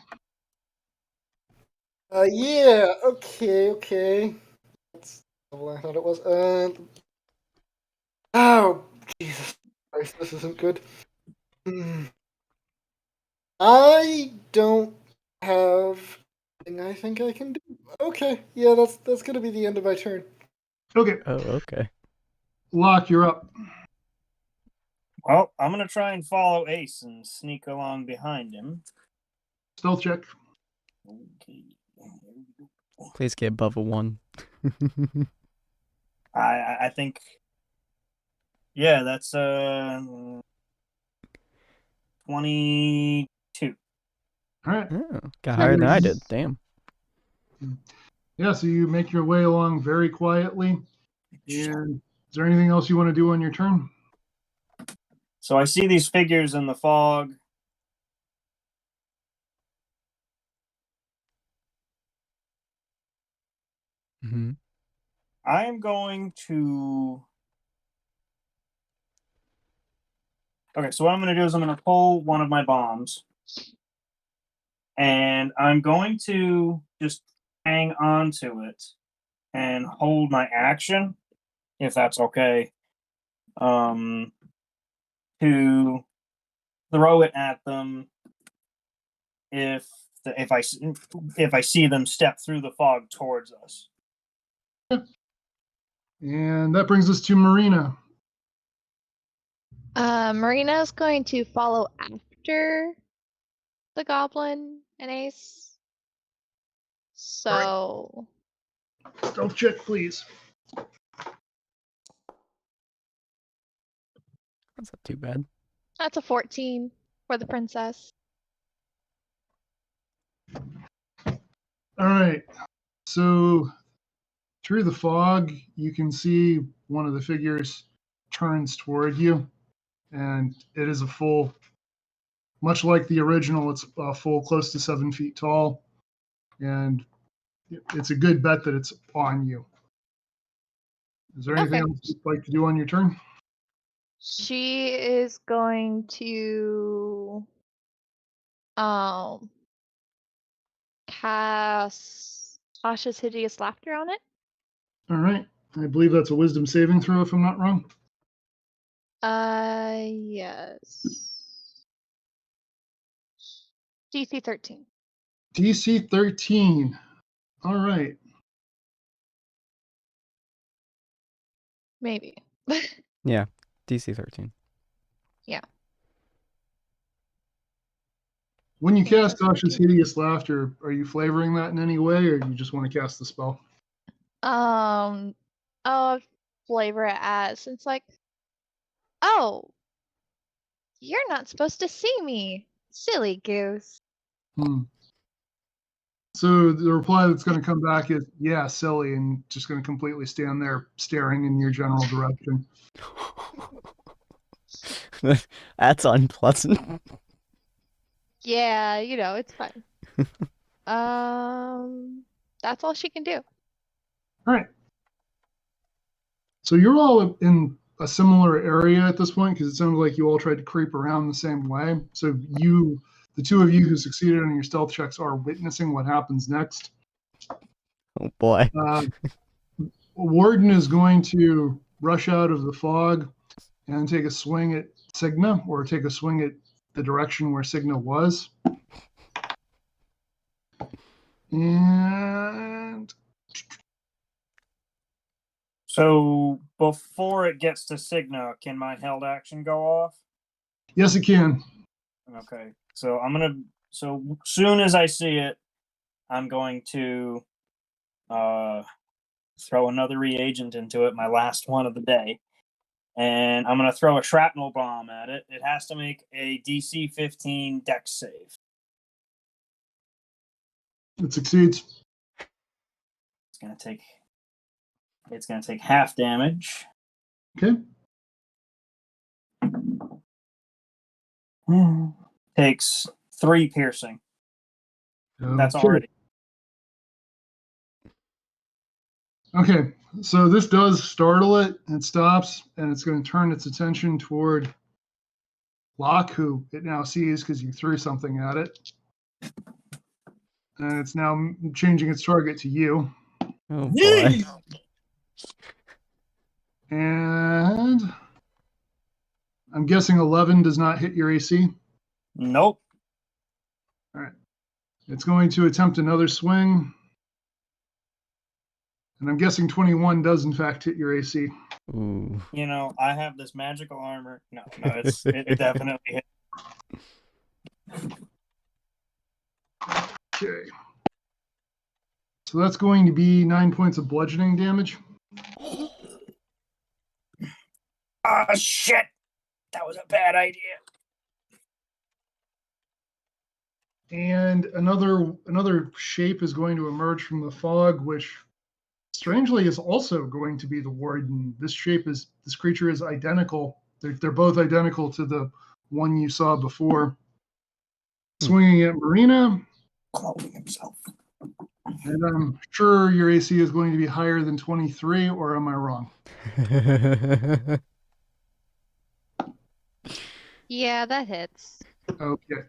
Yeah, okay. That's what I thought it was. Oh, Jesus Christ, this isn't good. I don't have anything I think I can do. Okay, yeah, that's gonna be the end of my turn. Okay, Oh, okay. Locke, you're up. Well, I'm gonna try and follow Ace and sneak along behind him. Stealth check. Okay. Please get above a 1. I think. Yeah, that's 22. All right. Oh, got higher than I did. Damn. Yeah, so you make your way along very quietly. And is there anything else you want to do on your turn? So I see these figures in the fog. Mm-hmm. I am going to. Okay, so what I'm going to do is I'm going to pull one of my bombs. And I'm going to just hang on to it and hold my action, if that's okay, to throw it at them if I see them step through the fog towards us. And that brings us to Marina. Marina's going to follow after the goblin and Ace. So Stealth check, please. That's not too bad. that's a 14 for the princess. All right. So through the fog, you can see one of the figures turns toward you, and it is a full, much like the original, it's a full close to 7 feet tall, and it's a good bet that it's on you. Is there anything Okay. else you'd like to do on your turn? She is going to cast Tasha's Hideous Laughter on it. All right. I believe that's a wisdom saving throw, if I'm not wrong. Yes. DC 13. DC 13. All right. Maybe. Yeah, DC 13. When you I think cast so, Tasha's 13. Hideous Laughter, are you flavoring that in any way, or you just want to cast the spell? I'll flavor it as it's like, oh, you're not supposed to see me, silly goose. So the reply that's going to come back is, yeah, silly, and just going to completely stand there staring in your general direction. That's unpleasant. Yeah, it's fine. That's all she can do. All right. So you're all in a similar area at this point because it sounded like you all tried to creep around the same way. So the two of you who succeeded on your stealth checks are witnessing what happens next. Oh boy. Warden is going to rush out of the fog and take a swing at Signa, or take a swing at the direction where Signa was. And So before it gets to Signa, can my held action go off? yes, it can. Okay. So so soon as I see it, I'm going to throw another reagent into it, my last one of the day. And I'm going to throw a shrapnel bomb at it. It has to make a DC 15 dex save. It succeeds. It's going to take half damage. Okay. Takes 3 piercing. That's Okay. already. Okay, so this does startle it. It stops, and it's going to turn its attention toward Locke, who it now sees because you threw something at it. And it's now changing its target to you. Oh boy. And I'm guessing 11 does not hit your AC. Nope. All right. It's going to attempt another swing. And I'm guessing 21 does, in fact, hit your AC. Ooh. You know, I have this magical armor. No, it definitely hit. Okay. So that's going to be 9 points of bludgeoning damage. Ah, shit! That was a bad idea. And another shape is going to emerge from the fog, which strangely is also going to be the warden. This creature is identical. They're both identical to the one you saw before. Swinging at Marina. Cloning himself. And I'm sure your AC is going to be higher than 23, or am I wrong? Yeah, that hits. Okay.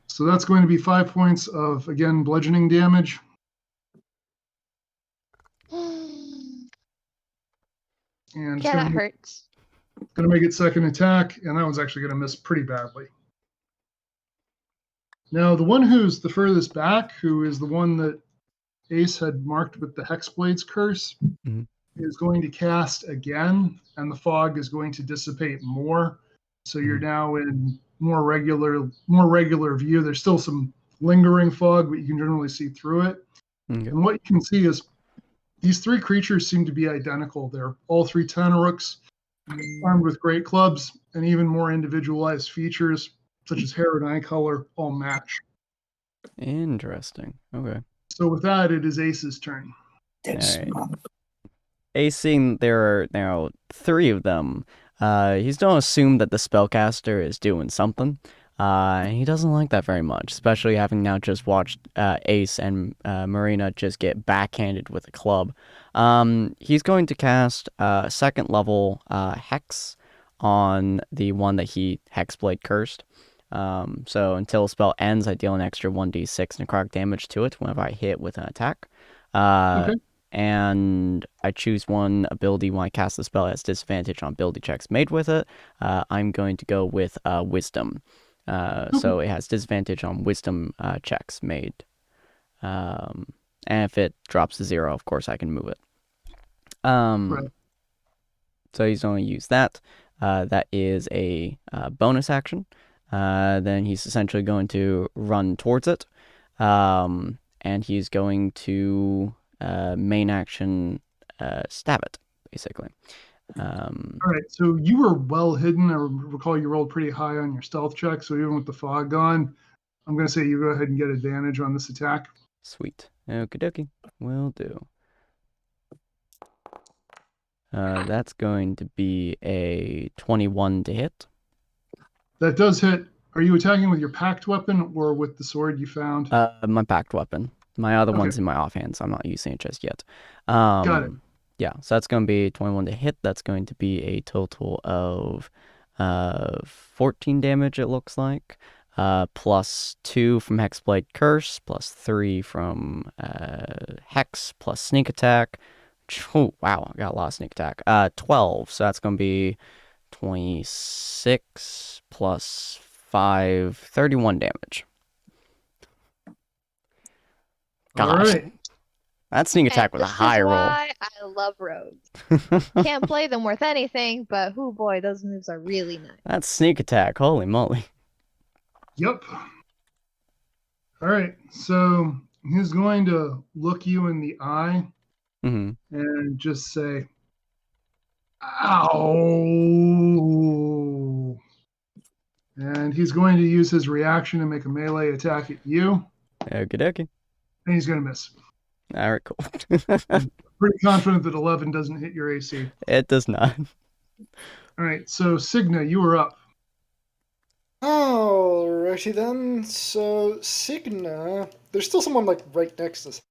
So that's going to be 5 points of, again, bludgeoning damage. And Yeah, that hurts. Going to make its second attack, and that one's actually going to miss pretty badly. Now, the one who's the furthest back, who is the one that Ace had marked with the Hexblade's curse, is going to cast again, and the fog is going to dissipate more. So you're now in more regular view. There's still some lingering fog, but you can generally see through it. Okay. And what you can see is these 3 creatures seem to be identical. They're all 3 Tenarooks, armed with great clubs, and even more individualized features, such as hair and eye color, all match. Interesting. Okay. So with that, it is Ace's turn. Alright. Ace, seeing there are now 3 of them, he's going to assume that the spellcaster is doing something. He doesn't like that very much, especially having now just watched Ace and Marina just get backhanded with a club. He's going to cast second level Hex on the one that he Hexblade cursed. So until a spell ends, I deal an extra 1d6 necrotic damage to it whenever I hit with an attack. Okay. And I choose one ability when I cast the spell that has disadvantage on ability checks made with it. I'm going to go with Wisdom. So it has disadvantage on Wisdom checks made. And if it drops to 0, of course, I can move it. Right. So he's going to use that. That is a bonus action. Then he's essentially going to run towards it. And he's going to main action stab it, basically. All right, so you were well hidden. I recall you rolled pretty high on your stealth check, so even with the fog gone, I'm going to say you go ahead and get advantage on this attack. Sweet. Okie dokie. Will do. That's going to be a 21 to hit. That does hit. Are you attacking with your packed weapon or with the sword you found? My packed weapon. My other Okay. one's in my offhand, so I'm not using it just yet. Got it. Yeah, so that's going to be 21 to hit. That's going to be a total of 14 damage, it looks like. Plus 2 from Hexblade Curse, plus 3 from Hex, plus Sneak Attack. Oh, wow, I got a lot of Sneak Attack. 12, so that's going to be 26 plus 5, 31 damage. All Gosh, right. that Sneak Attack was a This high is roll. why I love rogues. Can't play them worth anything, but oh boy, those moves are really nice. That's Sneak Attack, holy moly. Yep. All right. So he's going to look you in the eye Mm-hmm. and just say, "Ow!" And he's going to use his reaction to make a melee attack at you, Okie dokie. and he's going to miss. All right, cool. Pretty confident that 11 doesn't hit your AC. It does not. All right. So Signa, you are up. Alrighty then. So Signa, there's still someone like right next to us.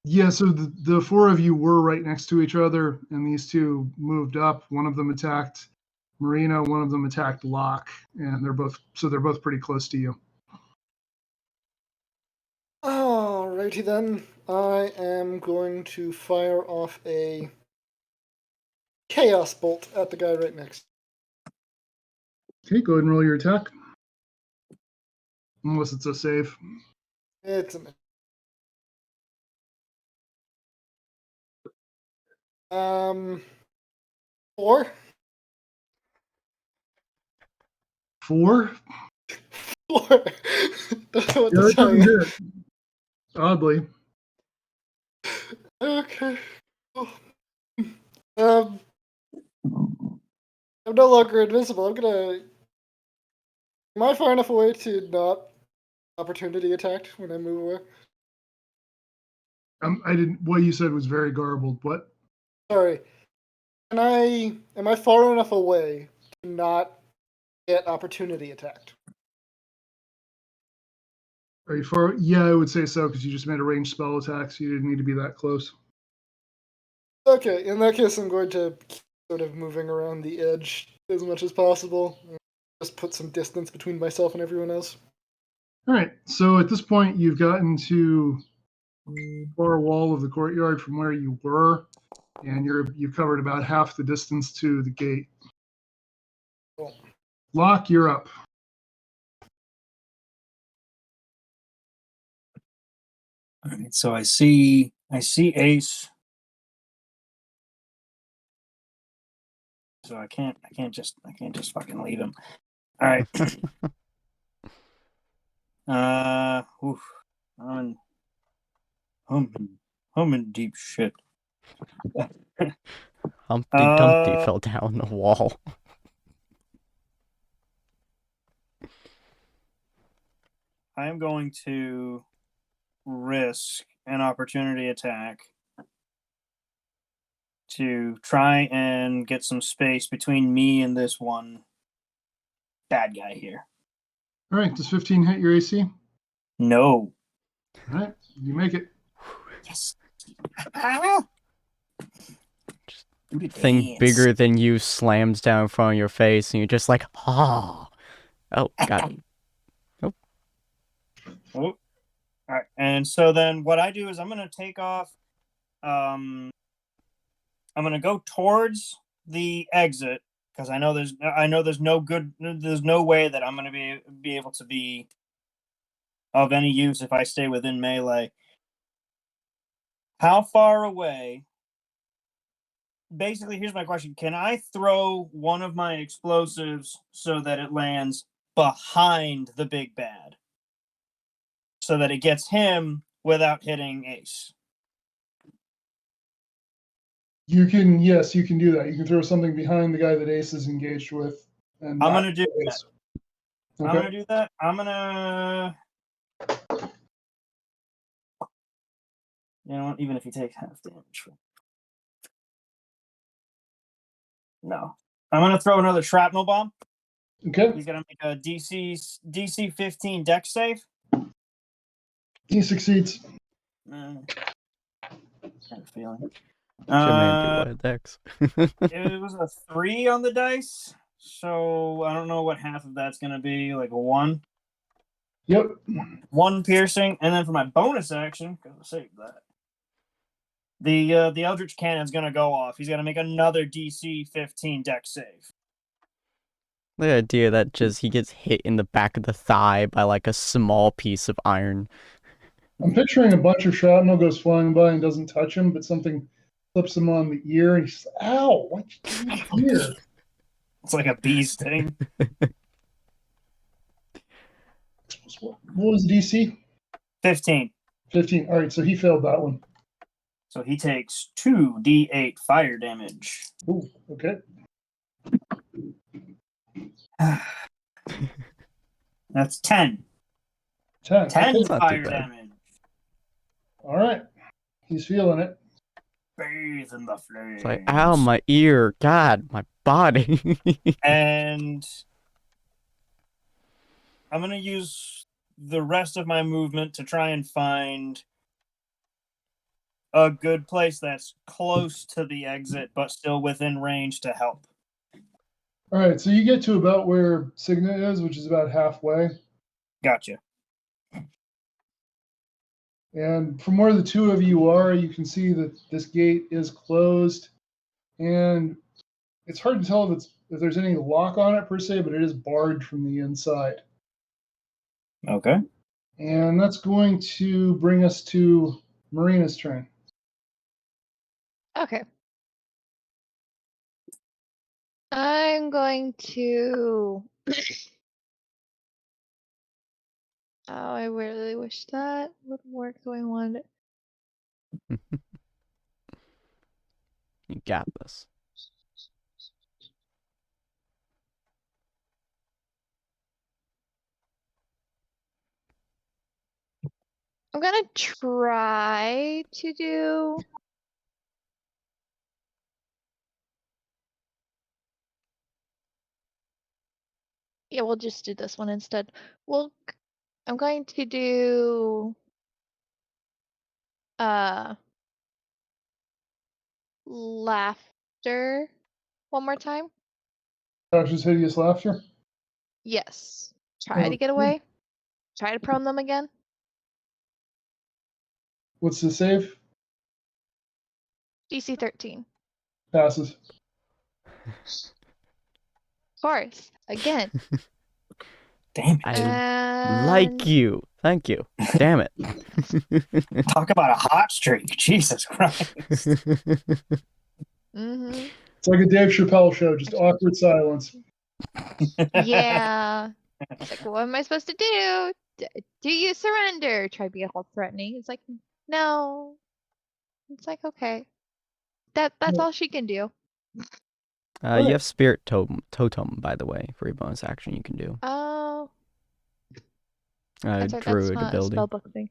Yeah, so the four of you were right next to each other, and these two moved up. One of them attacked Marina, one of them attacked Locke, and they're both pretty close to you. Alrighty then. I am going to fire off a Chaos Bolt at the guy right next. Okay, go ahead and roll your attack. Unless it's a save. It's a 4. 4? 4. Don't know what Yeah, to that doesn't say. hit. Oddly. Okay. I'm no longer invincible. Am I far enough away to not opportunity attacked when I move away? I didn't. What you said was very garbled. What? Sorry. Am I far enough away to not get opportunity attacked? Are you far? Yeah, I would say so because you just made a ranged spell attack, so you didn't need to be that close. Okay, in that case, I'm going to keep sort of moving around the edge as much as possible. Just put some distance between myself and everyone else. All right. So at this point, you've gotten to the far wall of the courtyard from where you were, and you've covered about half the distance to the gate. Cool. Locke, you're up. All right, so I see Ace. So I can't just fucking leave him. All right. I'm in deep shit. Humpty Dumpty fell down the wall. I am going to risk an opportunity attack to try and get some space between me and this one bad guy here. All right. Does 15 hit your AC? No. All right. You make it. Yes. Thing bigger than you slams down in front of your face, and you're just like, oh. Oh, got it. Oh. All right. And so then what I do is I'm going to take off. I'm going to go towards the exit because I know there's no way that I'm going to be able to be of any use if I stay within melee. How far away? Basically, here's my question. Can I throw one of my explosives so that it lands behind the big bad? So that it gets him without hitting Ace? Yes, you can do that. You can throw something behind the guy that Ace is engaged with. And I'm going to do that. Okay. I'm going to do that. I'm going to... You know what? Even if he takes half damage. No. I'm going to throw another shrapnel bomb. Okay. He's going to make a DC 15 dex save. He succeeds. I have a feeling. Shaman do Dex. It was a 3 on the dice, so I don't know what half of that's going to be, like a 1. Yep. 1 piercing, and then for my bonus action, because I saved that, the Eldritch Cannon's going to go off. He's going to make another DC 15 Dex save. The idea that just he gets hit in the back of the thigh by like a small piece of iron. I'm picturing a bunch of shrapnel goes flying by and doesn't touch him, but something flips him on the ear, and he's like, "Ow! What you doing here?" It's like a bee sting. What was the DC? 15. 15. All right, so he failed that one. So he takes 2d8 fire damage. Ooh, okay. That's 10. 10. 10 Okay. fire damage. All right. He's feeling it. Bathe in the flames. It's like, ow, my ear. God, my body. And I'm going to use the rest of my movement to try and find a good place that's close to the exit, but still within range to help. All right, so you get to about where Signet is, which is about halfway. Gotcha. And from where the two of you are, you can see that this gate is closed. And it's hard to tell if there's any lock on it per se, but it is barred from the inside. Okay. And that's going to bring us to Marina's turn. Okay. I'm going to. Oh, I really wish that would work the way I wanted it. You got this. I'm gonna try to do. Yeah, we'll just do this one instead. I'm going to do laughter one more time. Tasha's hideous laughter. Yes. Try to get away. Try to prone them again. What's the save? DC 13. Passes. Of course. Again. Damn it. I like you. Thank you. Damn it. Talk about a hot streak. Jesus Christ. Mm-hmm. It's like a Dave Chappelle show, just awkward silence. Yeah. It's like, what am I supposed to do? Do you surrender? Try to be all threatening. It's like, no. It's like, okay. That's all she can do. You have Spirit Totem, by the way, for your bonus action you can do. Oh. That's right, Druid that's not ability. a spellbook thing.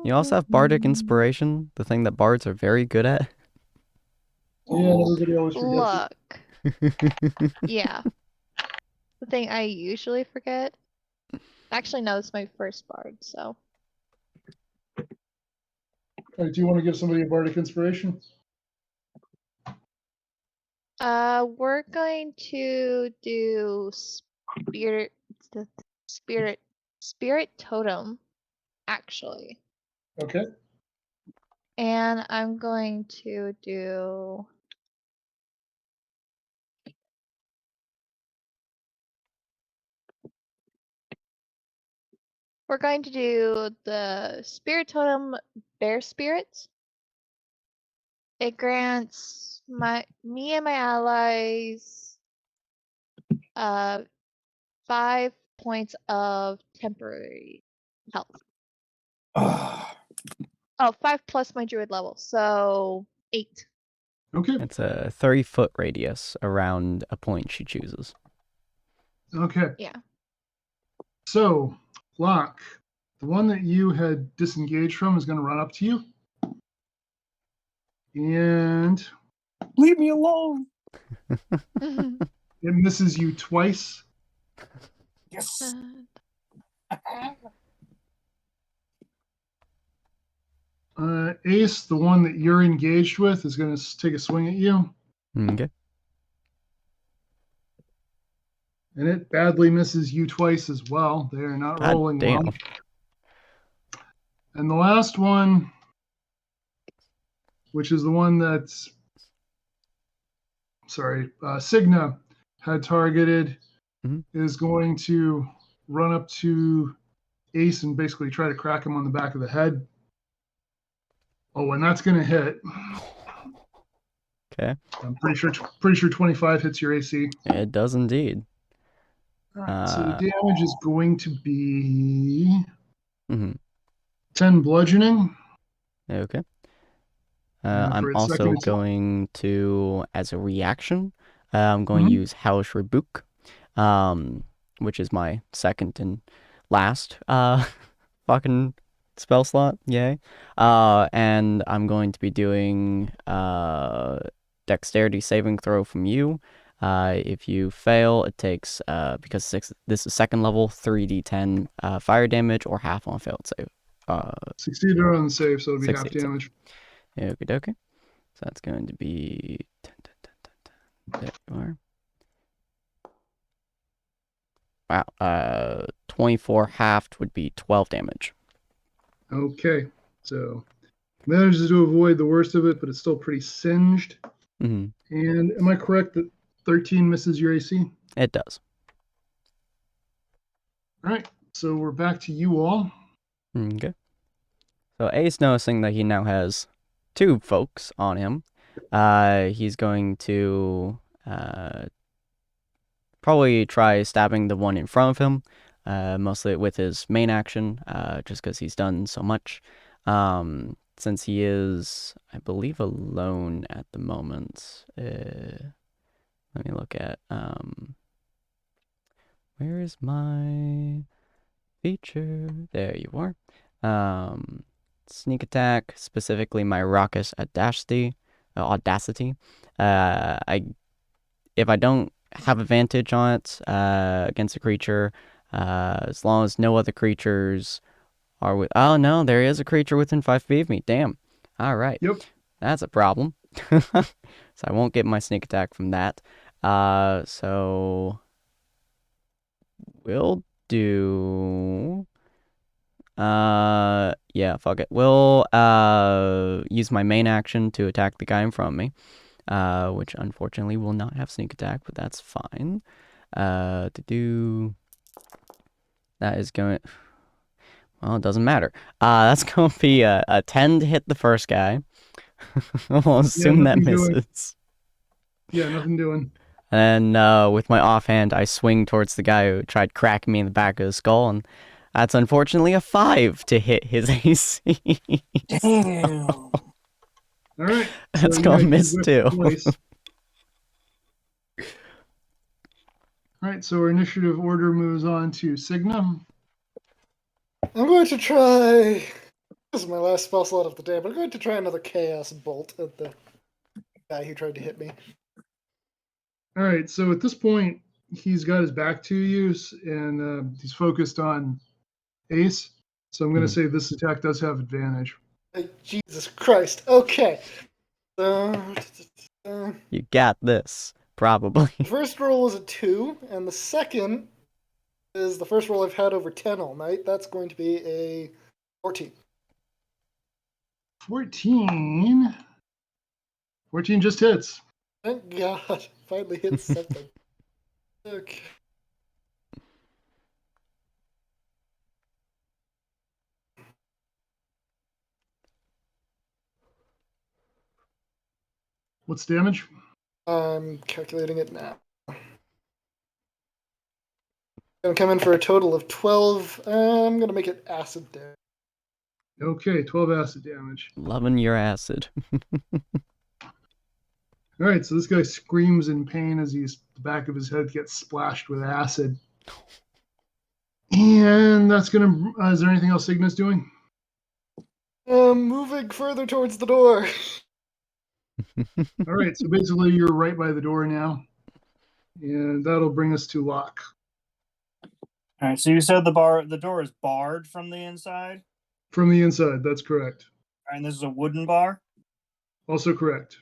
You also have Bardic Inspiration, the thing that bards are very good at. Yeah, everybody always forgets Look. Yeah. The thing I usually forget. Actually, no, it's my first bard, so. All right, do you want to give somebody a bardic inspiration? We're going to do spirit totem, actually. Okay. And I'm going to do we're going to do the spirit totem bear spirits. It grants me and my allies 5 points of temporary health. Oh, 5 plus my druid level, so 8. Okay. It's a 30-foot radius around a point she chooses. Okay. Yeah. So, Locke, the one that you had disengaged from is going to run up to you. And leave me alone. It misses you twice. Yes. Ace, the one that you're engaged with, is going to take a swing at you. Okay. And it badly misses you twice as well. They are not God rolling damn. well. And the last one, which is the one that's, Cigna had targeted, is going to run up to Ace and basically try to crack him on the back of the head. Oh, and that's going to hit. Okay. I'm pretty sure 25 hits your AC. It does indeed. All right, so the damage is going to be 10 bludgeoning. Okay. And I'm for its also second attack- going to, as a reaction, I'm going to use Hellish Rebuke, which is my second and last fucking spell slot. Yay. And I'm going to be doing dexterity saving throw from you. If you fail, it takes, because this is second level, 3d10 fire damage or half on a failed save. Succeeded on the save, so it'll be half Succeeds. damage. Okie dokie. So that's going to be... There you are. Wow. 24 halved would be 12 damage. Okay, so manages to avoid the worst of it, but it's still pretty singed. And am I correct that 13 misses your AC? It does. All right, so we're back to you all. Okay. So Ace, noticing that he now has 2 folks on him, he's going to probably try stabbing the one in front of him, mostly with his main action, just because he's done so much. Since he is, I believe, alone at the moment. Let me look at, where is my feature? There you are. Sneak attack, specifically my raucous audacity. If I don't have advantage on it against a creature, as long as no other creatures are with. Oh no, there is a creature within 5 feet of me. Damn. All right. Yep. That's a problem. So I won't get my sneak attack from that. So we'll do. Yeah, fuck it. We'll use my main action to attack the guy in front of me, which unfortunately will not have sneak attack, but that's fine. That is going. Well, it doesn't matter. That's going to be a 10 to hit the first guy. I'll assume that misses. Yeah, nothing doing. And with my offhand, I swing towards the guy who tried cracking me in the back of the skull, and that's unfortunately a 5 to hit his AC. Damn. All right. That's so gonna miss too. All right, so our initiative order moves on to Signum. I'm going to try. This is my last spell slot of the day, but I'm going to try another Chaos Bolt at the guy who tried to hit me. All right, so at this point, he's got his back to you, and he's focused on Ace. So I'm going to say this attack does have advantage. Jesus Christ. Okay. You got this, probably. The first roll is a 2, and the second is the first roll I've had over 10 all night. That's going to be a 14. 14 just hits. Thank God. Finally hit something. Okay. What's damage? I'm calculating it now. Gonna come in for a total of 12. I'm gonna make it acid damage. Okay, 12 acid damage. Loving your acid. All right, so this guy screams in pain as the back of his head gets splashed with acid. And that's gonna. Is there anything else Sigma's doing? Moving further towards the door. All right, so basically you're right by the door now, and that'll bring us to Locke. All right, so you said the door is barred from the inside? From the inside, that's correct. And this is a wooden bar? Also correct.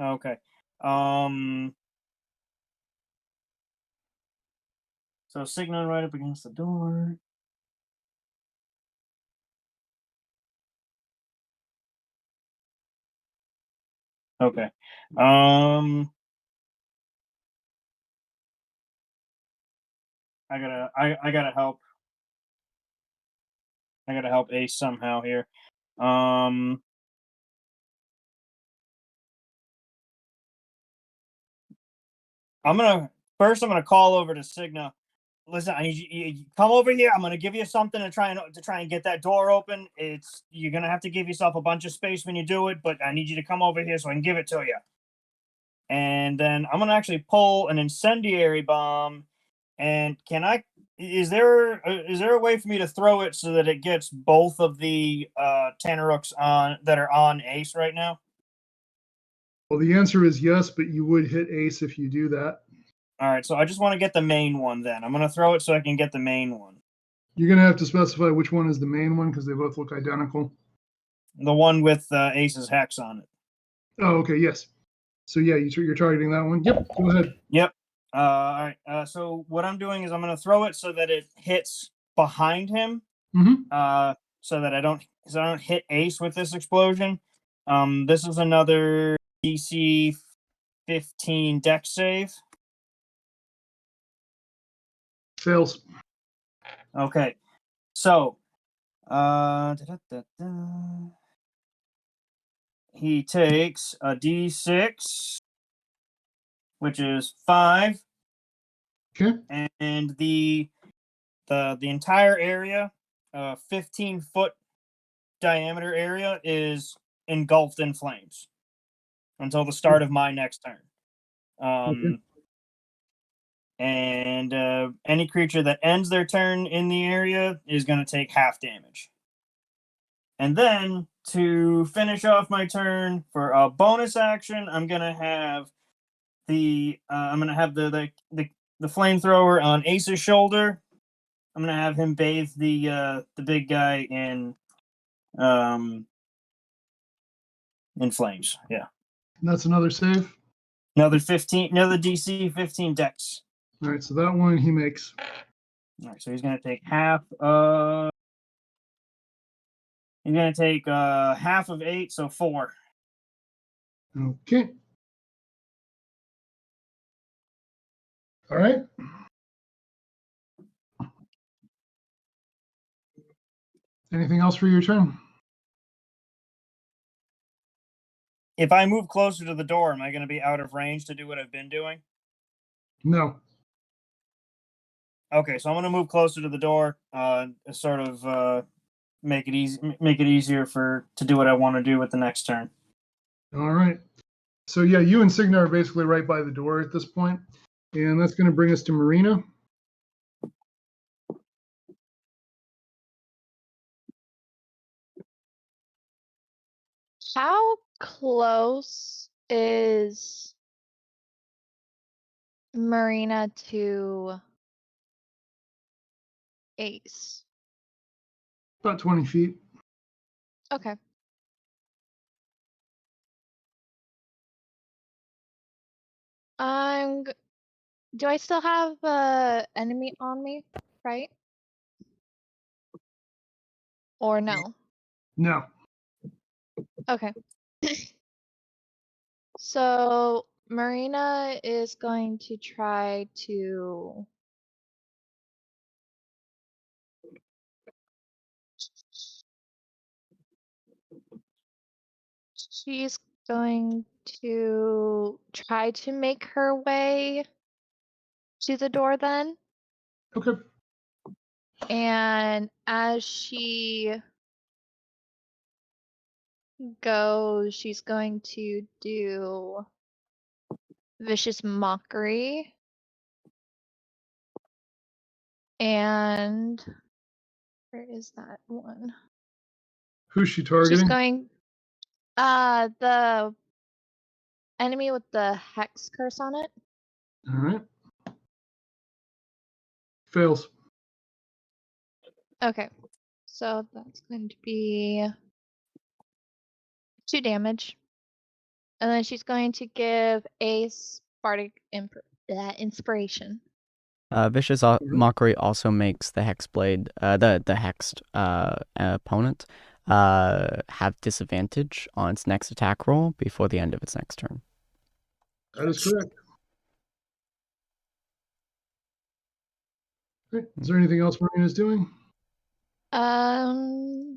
Okay. So Signon right up against the door. Okay. I gotta help. I gotta help Ace somehow here. I'm gonna call over to Signa. Listen, I need you come over here. I'm gonna give you something to try and get that door open. You're gonna have to give yourself a bunch of space when you do it, but I need you to come over here so I can give it to you. And then I'm gonna actually pull an incendiary bomb. And is there a way for me to throw it so that it gets both of the Tanarooks on that are on Ace right now? Well, the answer is yes, but you would hit Ace if you do that. All right, so I just want to get the main one then. I'm going to throw it so I can get the main one. You're going to have to specify which one is the main one because they both look identical. The one with Ace's hex on it. Oh, okay, yes. So yeah, you're targeting that one. Yep, go ahead. Yep. All right. So what I'm doing is I'm going to throw it so that it hits behind him. Mm-hmm. So that I don't hit Ace with this explosion. This is another DC 15 dex save. Fails. Okay. So, he takes a D6, which is 5. Okay. And the entire area, 15-foot diameter area, is engulfed in flames until the start of my next turn. Okay. And any creature that ends their turn in the area is going to take half damage. And then to finish off my turn for a bonus action, I'm going to have the flamethrower on Ace's shoulder. I'm going to have him bathe the big guy in flames. Yeah. And that's another save. Another DC 15 dex. All right, so that one he makes. All right, so he's going to take half. He's going to take half of 8, so 4. Okay. All right. Anything else for your turn? If I move closer to the door, am I going to be out of range to do what I've been doing? No. Okay, so I'm going to move closer to the door, sort of make it easier to do what I want to do with the next turn. All right. So yeah, you and Signa are basically right by the door at this point, and that's going to bring us to Marina. How close is Marina to Ace? About 20 feet. Okay. Do I still have enemy on me, right? Or no? No. Okay. So Marina is going to try to she's going to try to make her way to the door then. Okay. And as she goes, she's going to do Vicious Mockery. And where is that one? Who's she She's targeting? going the enemy with the hex curse on it. All right. Fails. Okay. So that's going to be 2 damage. And then she's going to give Ace Bardic Inspiration. Vicious Mockery also makes the Hexblade, the hexed opponent, have disadvantage on its next attack roll before the end of its next turn. That is correct. Okay. Is there anything else Marina's doing? I'm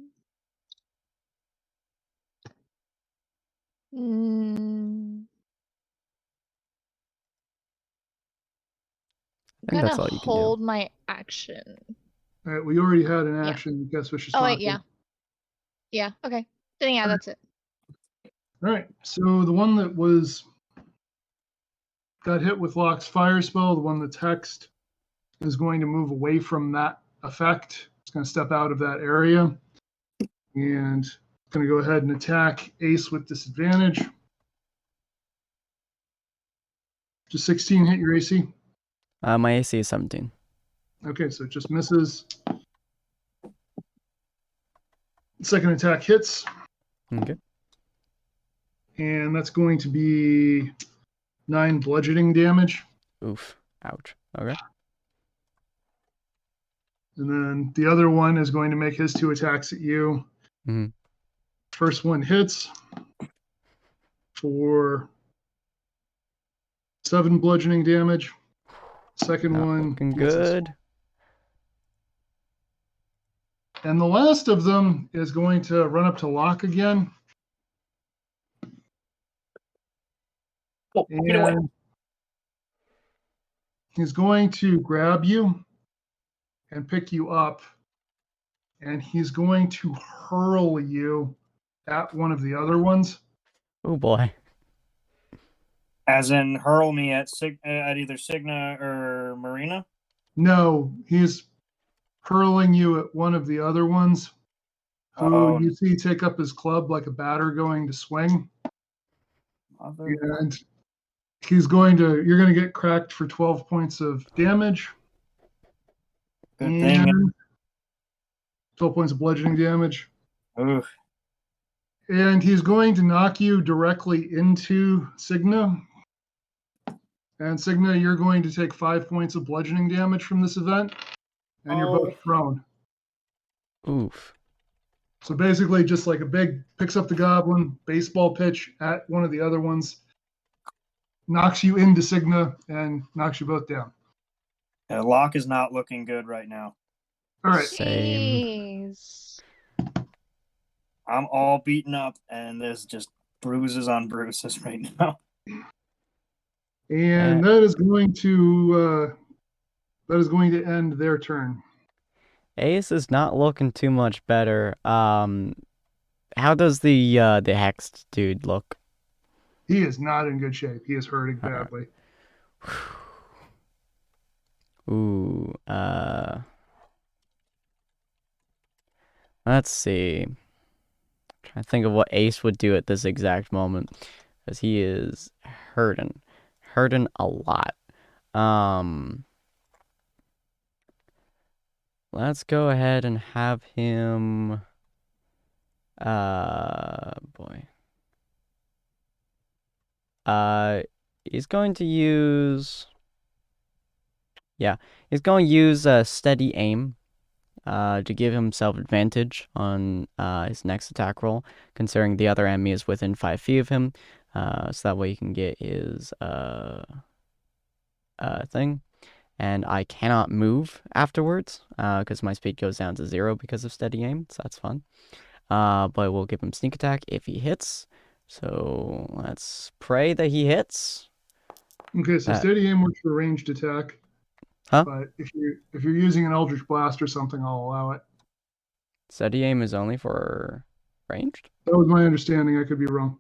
I think that's gonna all you can do. hold my action. All right, we already had an Yeah. action. Guess Vicious Oh wait, Mockery. yeah. Yeah, okay. Then yeah, that's it. All right, so the one that got hit with Locke's fire spell, the one that's hexed, is going to move away from that effect. It's going to step out of that area and going to go ahead and attack Ace with disadvantage. Just 16 hit your AC? My AC is 17. Okay, so it just misses. Second attack hits. Okay. And that's going to be 9 bludgeoning damage. Oof. Ouch. Okay. And then the other one is going to make his 2 attacks at you. Mm-hmm. First one hits for 7 bludgeoning damage. Second Not one looking misses. good. And the last of them is going to run up to Locke again. Oh, get away. And he's going to grab you and pick you up. And he's going to hurl you at one of the other ones. Oh boy. As in hurl me at either Signa or Marina? No, he's hurling you at one of the other ones who Oh. you see take up his club like a batter going to swing. And you're going to get cracked for 12 points of damage. Good and thing. 12 points of bludgeoning damage. Oof. And he's going to knock you directly into Signa. And Signa, you're going to take 5 points of bludgeoning damage from this event. And you're both prone. Oof. So basically just like a big picks up the goblin, baseball pitch at one of the other ones, knocks you into Signa and knocks you both down. Locke is not looking good right now. All right. Same. Jeez. I'm all beaten up, and there's just bruises on bruises right now. And that is going to end their turn. Ace is not looking too much better. How does the hexed dude look? He is not in good shape. He is hurting badly. Ooh, let's see. Trying to think of what Ace would do at this exact moment, because he is hurting a lot. Let's go ahead and have him. Boy. He's going to use. Yeah, he's going to use a steady aim. To give himself advantage on his next attack roll, considering the other enemy is within 5 feet of him, so that way he can get his thing. And I cannot move afterwards, because my speed goes down to 0 because of steady aim, so that's fun. But we'll give him sneak attack if he hits. So let's pray that he hits. Okay, so steady aim works for ranged attack. Huh? But if you're using an Eldritch Blast or something, I'll allow it. Steady aim is only for ranged? That was my understanding. I could be wrong.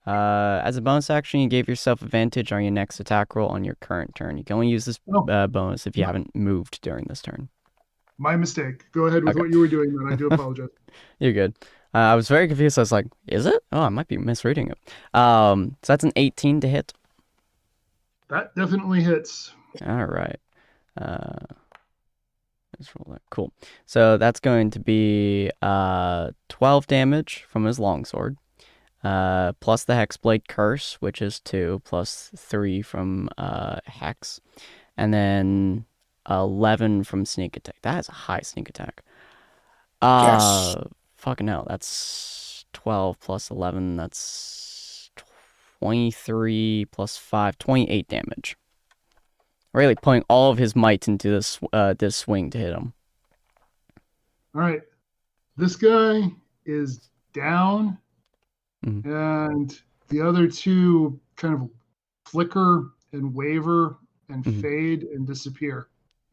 As a bonus action, you gave yourself advantage on your next attack roll on your current turn. You can only use this bonus if you haven't moved during this turn. My mistake. Go ahead with what you were doing, then. I do apologize. You're good. I was very confused. I was like, is it? Oh, I might be misreading it. So that's an 18 to hit. That definitely hits. All right. Let's roll that. Cool. So that's going to be 12 damage from his longsword, plus the Hexblade Curse, which is 2, plus 3 from Hex, and then 11 from sneak attack. That is a high sneak attack. Yes. Fucking hell. That's 12 plus 11. That's 23 plus 5. 28 damage. Really putting all of his might into this swing to hit him. All right. This guy is down, and the other two kind of flicker and waver and fade and disappear.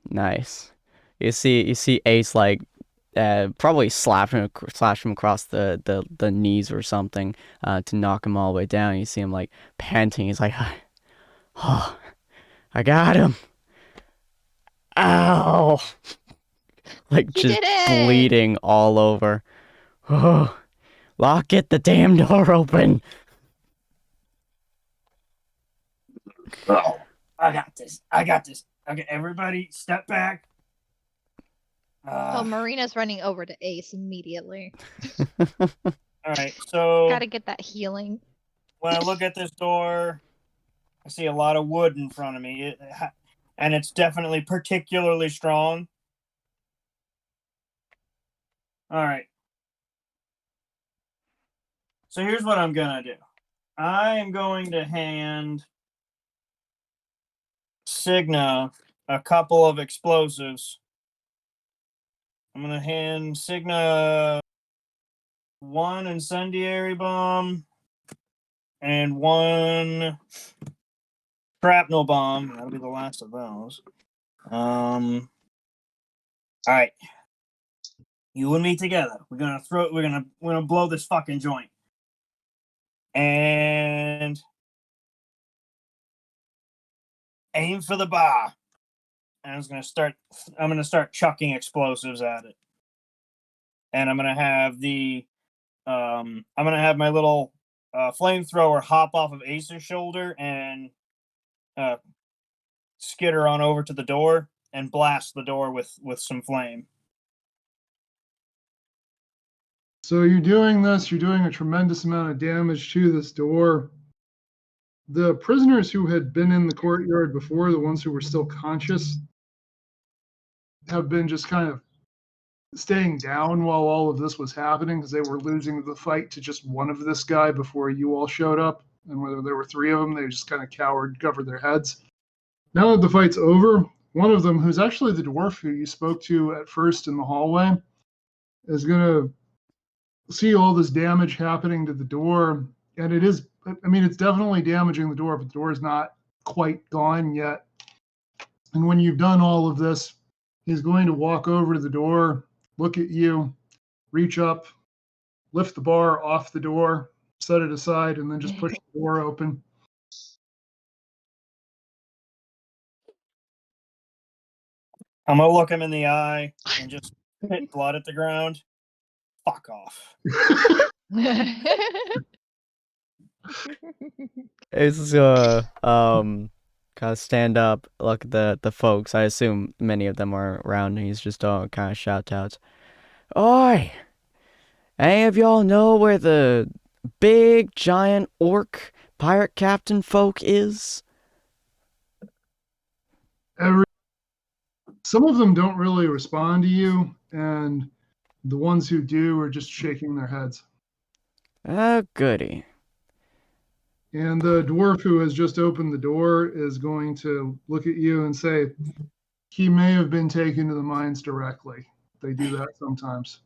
Nice. You see Ace like probably slash him across the knees or something to knock him all the way down. You see him like panting. He's like, oh, I got him. Ow. Like just bleeding all over. Oh, Lock it, the damn door open. Oh, I got this. Okay, everybody step back. Marina's running over to Ace immediately. All right, so Gotta get that healing. when I look at this door, I see a lot of wood in front of me, and it's definitely particularly strong. All right. So here's what I'm gonna do. I am going to hand Signa a couple of explosives. I'm gonna hand Signa one incendiary bomb and one shrapnel bomb. That'll be the last of those. All right. You and me together. We're gonna blow this fucking joint. And aim for the bar. And I'm gonna start chucking explosives at it. And I'm gonna have my little flamethrower hop off of Ace's shoulder and skitter on over to the door and blast the door with some flame. So you're doing this, you're doing a tremendous amount of damage to this door. The prisoners who had been in the courtyard before, the ones who were still conscious, have been just kind of staying down while all of this was happening because they were losing the fight to just one of this guy before you all showed up. And whether there were three of them, they just kind of cowered, covered their heads. Now that the fight's over, one of them, who's actually the dwarf who you spoke to at first in the hallway, is going to see all this damage happening to the door. And it's definitely damaging the door, but the door is not quite gone yet. And when you've done all of this, he's going to walk over to the door, look at you, reach up, lift the bar off the door, set it aside, and then just push the door open. I'm gonna look him in the eye and just spit blood at the ground. Fuck off. It's kind of stand up, look at the folks. I assume many of them are around, and he's just kind of shout out, "Oi! Any of y'all know where the big giant orc pirate captain folk is?" Some of them don't really respond to you, and the ones who do are just shaking their heads. Oh, goody. And the dwarf who has just opened the door is going to look at you and say, he may have been taken to the mines directly. They do that sometimes.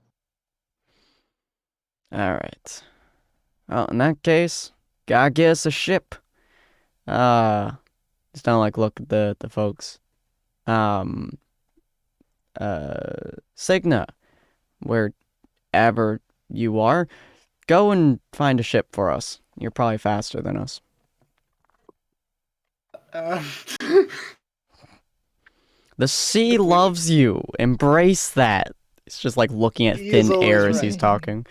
All right. Well, in that case, gotta get us a ship. Just don't look at the folks. Signa, wherever you are, go and find a ship for us. You're probably faster than us. The sea loves you. Embrace that. It's just like looking at thin air as he's talking.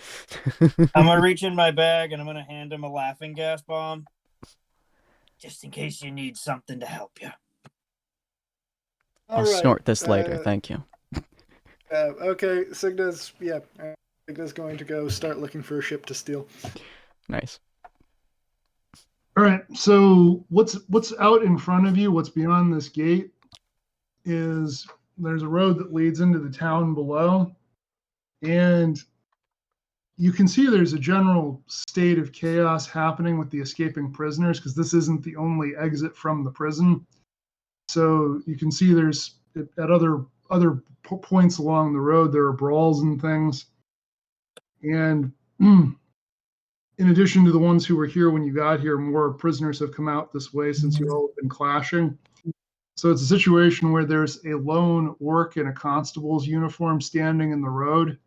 I'm gonna reach in my bag and I'm gonna hand him a laughing gas bomb, just in case you need something to help you. I'll snort this later. Thank you. Okay, Signa's going to go start looking for a ship to steal. Nice. All right. So what's out in front of you? What's beyond this gate is there's a road that leads into the town below, and you can see there's a general state of chaos happening with the escaping prisoners because this isn't the only exit from the prison. So you can see there's at other points along the road there are brawls and things, and in addition to the ones who were here when you got here, more prisoners have come out this way since you all have been clashing. So it's a situation where there's a lone orc in a constable's uniform standing in the road,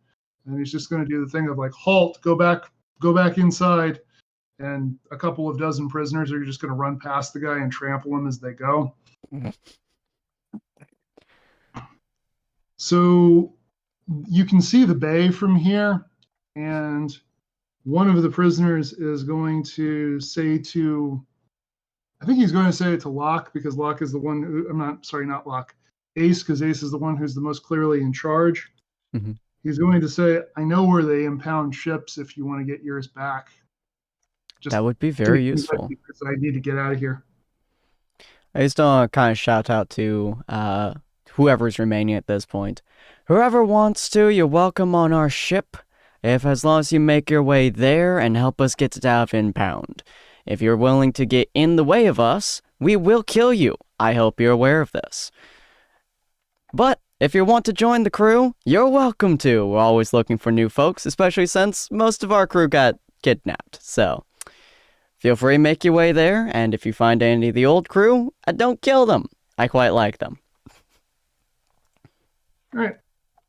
and he's just going to do the thing of like, halt, go back inside. And a couple of dozen prisoners are just going to run past the guy and trample him as they go. So you can see the bay from here, and one of the prisoners is going to say to, I think he's going to say it to Locke, because Locke is the one who, not Locke, Ace, because Ace is the one who's the most clearly in charge. Mm-hmm. He's going to say, I know where they impound ships if you want to get yours back. That would be very useful. Because I need to get out of here. I just want to kind of shout out to whoever's remaining at this point. Whoever wants to, you're welcome on our ship, if as long as you make your way there and help us get it out of impound. If you're willing to get in the way of us, we will kill you. I hope you're aware of this. But if you want to join the crew, you're welcome to. We're always looking for new folks, especially since most of our crew got kidnapped. So feel free to make your way there, and if you find any of the old crew, don't kill them. I quite like them. All right.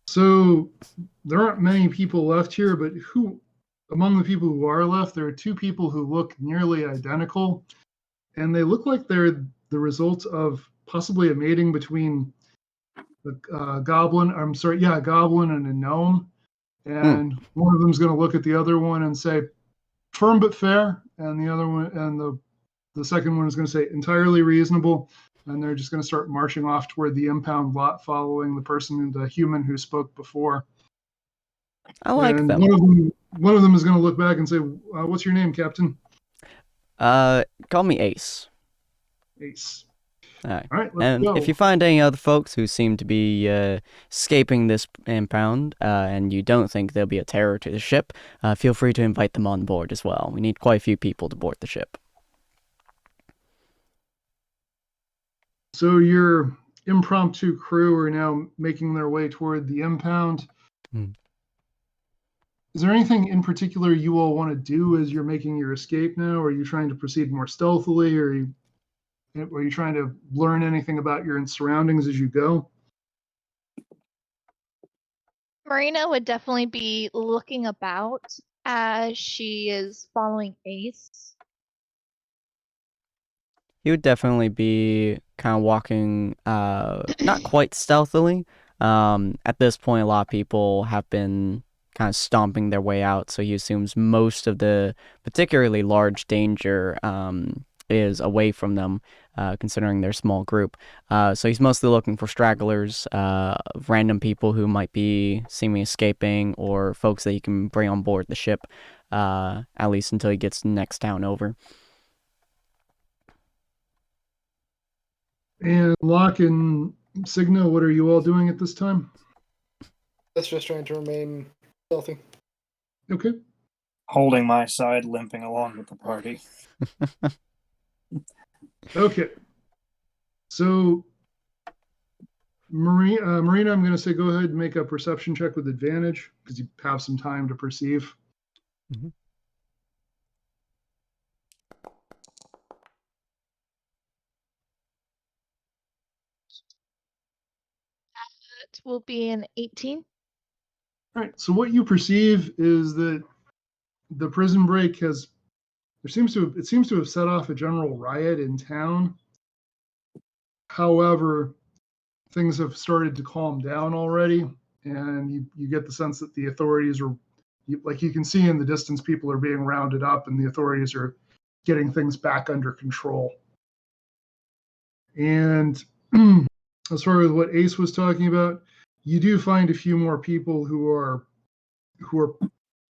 So there aren't many people left here, but among the people who are left, there are two people who look nearly identical, and they look like they're the result of possibly a mating between a goblin and a gnome. And one of them's going to look at the other one and say, firm but fair, and the other one, and the second one is going to say entirely reasonable, and they're just going to start marching off toward the impound lot, following the human who spoke before. I like them. One of them is going to look back and say, what's your name, Captain? Call me Ace. Ace. All right. All right, let's And go. if you find any other folks who seem to be escaping this impound, and you don't think they'll be a terror to the ship, feel free to invite them on board as well. We need quite a few people to board the ship. So your impromptu crew are now making their way toward the impound. Is there anything in particular you all want to do as you're making your escape now? Are you trying to proceed more stealthily, or are you trying to learn anything about your surroundings as you go? Marina would definitely be looking about as she is following Ace. He would definitely be kind of walking, not quite stealthily. At this point, a lot of people have been kind of stomping their way out, so he assumes most of the particularly large danger is away from them, considering their small group. So he's mostly looking for stragglers, random people who might be seemingly escaping, or folks that he can bring on board the ship, at least until he gets to the next town over. And Locke and Signa, what are you all doing at this time? That's just trying to remain stealthy. Okay. Holding my side, limping along with the party. Okay. So, Marina, I'm going to say go ahead and make a perception check with advantage, because you have some time to perceive. Mm-hmm. That will be an 18. All right. So what you perceive is that the prison break seems to have set off a general riot in town. However, things have started to calm down already, and you get the sense that the authorities are, like you can see in the distance, people are being rounded up, and the authorities are getting things back under control. And as far as what Ace was talking about, You do find a few more people who are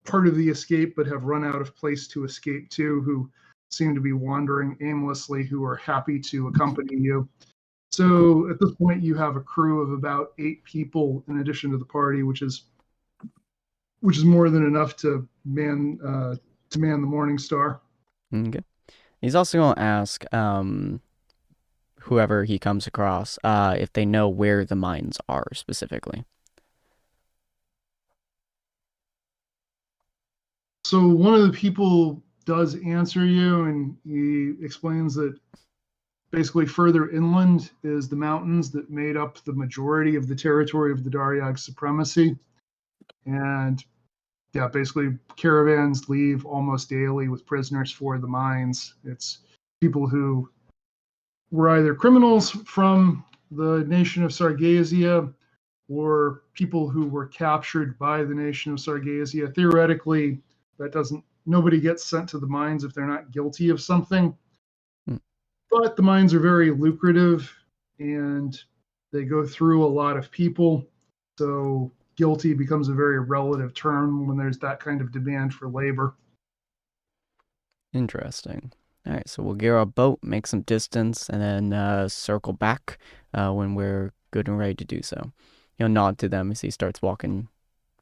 part of the escape but have run out of place to escape to, who seem to be wandering aimlessly, who are happy to accompany you. So at this point, you have a crew of about 8 people in addition to the party, which is more than enough to man the Morning Star. Okay. He's also going to ask whoever he comes across if they know where the mines are specifically. So one of the people does answer you, and he explains that basically further inland is the mountains that made up the majority of the territory of the Daryag supremacy. And yeah, basically caravans leave almost daily with prisoners for the mines. It's people who were either criminals from the nation of Sargasia or people who were captured by the nation of Sargasia. Theoretically, nobody gets sent to the mines if they're not guilty of something. But the mines are very lucrative and they go through a lot of people. So guilty becomes a very relative term when there's that kind of demand for labor. Interesting. All right, so we'll gear our boat, make some distance, and then circle back when we're good and ready to do so. He'll nod to them as he starts walking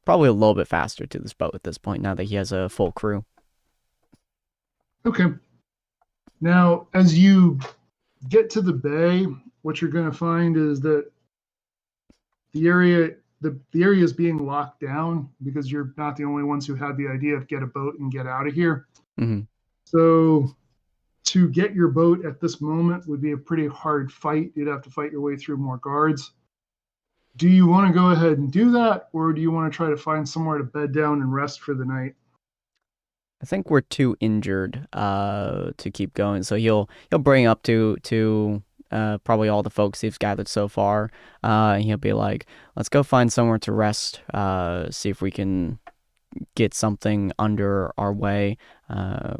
probably a little bit faster to this boat at this point, now that he has a full crew. Okay. Now, as you get to the bay, what you're going to find is that the area is being locked down because you're not the only ones who had the idea of get a boat and get out of here. Mm-hmm. So to get your boat at this moment would be a pretty hard fight. You'd have to fight your way through more guards. Do you want to go ahead and do that, or do you want to try to find somewhere to bed down and rest for the night? I think we're too injured to keep going, so he'll bring up to probably all the folks he's gathered so far. And he'll be like, "Let's go find somewhere to rest. See if we can get something under our way,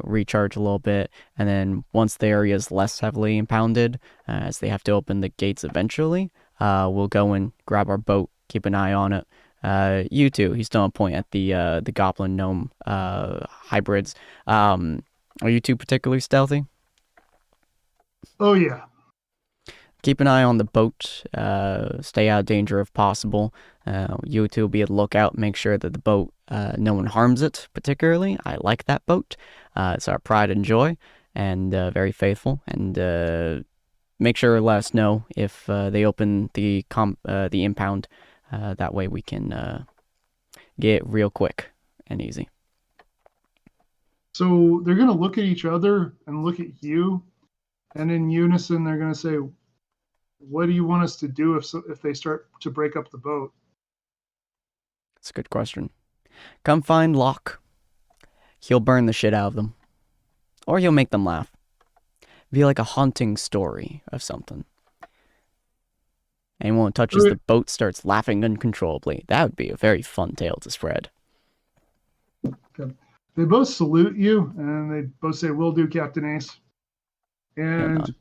recharge a little bit, and then once the area is less heavily impounded, as they have to open the gates eventually, we'll go and grab our boat, keep an eye on it. You two," he's still on point at the goblin gnome hybrids. Are you two particularly stealthy? Oh yeah. Keep an eye on the boat. Stay out of danger if possible. You two will be at the lookout. Make sure that the boat, no one harms it particularly. I like that boat. It's our pride and joy, and very faithful. And make sure to let us know if they open the impound. That way we can get real quick and easy. So they're going to look at each other and look at you, and in unison they're going to say, "What do you want us to do if they start to break up the boat?" That's a good question. Come find Locke. He'll burn the shit out of them. Or he'll make them laugh. Be like a haunting story of something. Anyone who touches the boat starts laughing uncontrollably. That would be a very fun tale to spread. Okay. They both salute you, and they both say, "Will do, Captain Ace." And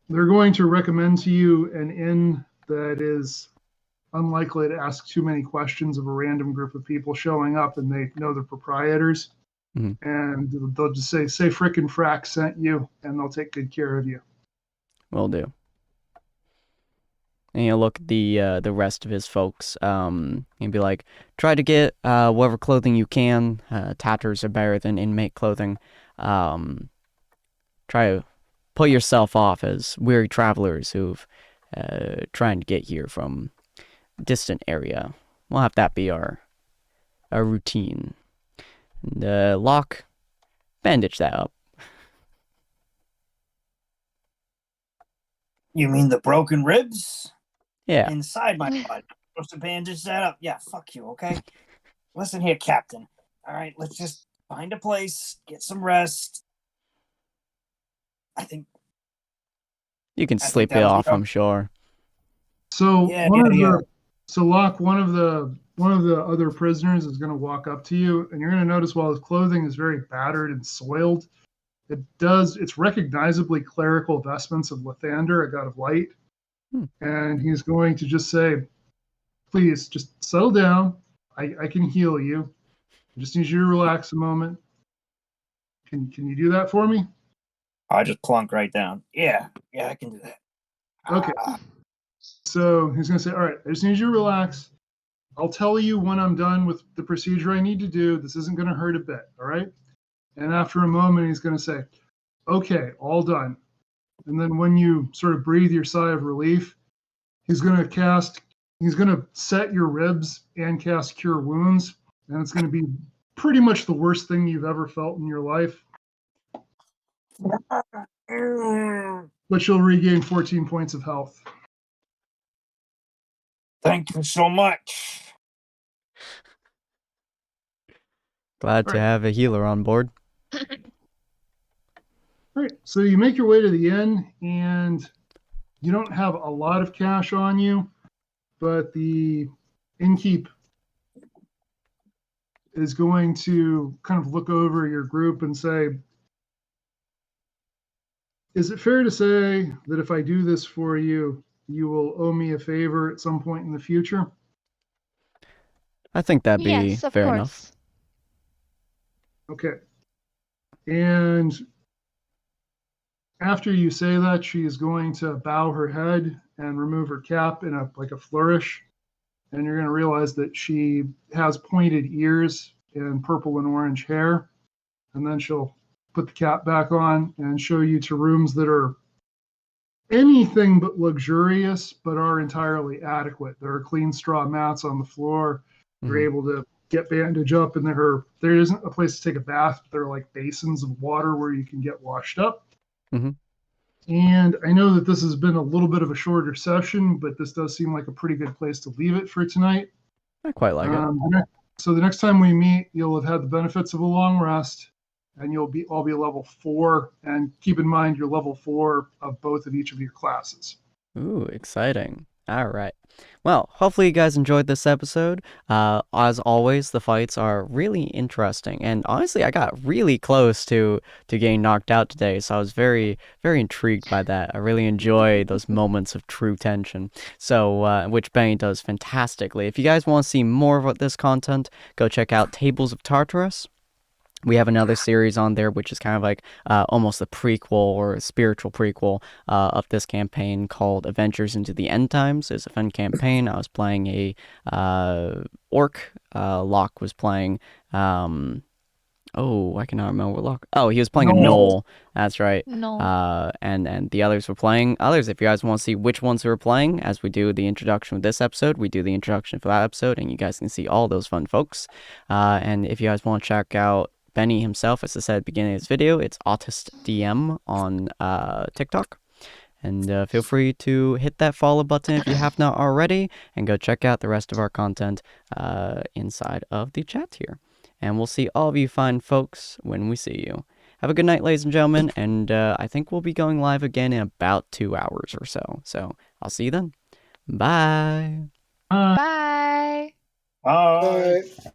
they're going to recommend to you an inn that is unlikely to ask too many questions of a random group of people showing up, and they know the proprietors. Mm-hmm. And they'll just say frickin' frack sent you, and they'll take good care of you. Will do. And he'll look at the rest of his folks and be like, try to get whatever clothing you can. Tatters are better than inmate clothing. Try to put yourself off as weary travelers who've trying to get here from a distant area. We'll have that be our routine. And Locke, bandage that up. You mean the broken ribs? Yeah. Inside my body. I'm supposed to bandage that up. Yeah, fuck you, okay? Listen here, Captain. All right, let's just find a place, get some rest. I think you can sleep it off, I'm sure. So Locke, one of the other prisoners is going to walk up to you, and you're going to notice while his clothing is very battered and soiled, it's recognizably clerical vestments of Lathander, a god of light. And he's going to just say, please just settle down. I can heal you. I just need you to relax a moment. Can you do that for me? I just plunk right down. Yeah, I can do that. Okay. So he's going to say, all right, I just need you to relax. I'll tell you when I'm done with the procedure I need to do. This isn't going to hurt a bit. All right. And after a moment, he's going to say, okay, all done. And then when you sort of breathe your sigh of relief, he's going to set your ribs and cast Cure Wounds. And it's going to be pretty much the worst thing you've ever felt in your life. But you'll regain 14 points of health. Thank you so much. Glad to Right. have a healer on board. All right, so you make your way to the inn, and you don't have a lot of cash on you, but the innkeep is going to kind of look over your group and say, is it fair to say that if I do this for you, you will owe me a favor at some point in the future? I think that'd be Yes, of fair course. enough. Okay. And after you say that, she is going to bow her head and remove her cap in a flourish. And you're going to realize that she has pointed ears and purple and orange hair. And then she'll put the cap back on and show you to rooms that are anything but luxurious, but are entirely adequate. There are clean straw mats on the floor. You're Mhm. able to get bandage up, and there isn't a place to take a bath, but there are like basins of water where you can get washed up. Mhm. And I know that this has been a little bit of a shorter session, but this does seem like a pretty good place to leave it for tonight. I quite like it. So the next time we meet, you'll have had the benefits of a long rest, and you'll all be level 4. And keep in mind, you're level 4 of both of each of your classes. Ooh, exciting. All right. Well, hopefully you guys enjoyed this episode. As always, the fights are really interesting, and honestly, I got really close to getting knocked out today, so I was very, very intrigued by that. I really enjoy those moments of true tension, so which Benny does fantastically. If you guys want to see more of this content, go check out Tables of Tartarus. We have another series on there, which is kind of like almost a prequel or a spiritual prequel of this campaign called Adventures into the End Times. It's a fun campaign. I was playing a orc. Locke was playing... I cannot remember what Locke... Oh, he was playing a gnoll. That's right. No. And the others were playing others. If you guys want to see which ones we were playing, as we do the introduction with this episode, we do the introduction for that episode, and you guys can see all those fun folks. And if you guys want to check out Benny himself, as I said at the beginning of this video, it's AutistDM on TikTok. And feel free to hit that follow button if you have not already, and go check out the rest of our content inside of the chat here. And we'll see all of you fine folks when we see you. Have a good night, ladies and gentlemen, and I think we'll be going live again in about 2 hours or so. So I'll see you then. Bye. Bye. Bye. Bye.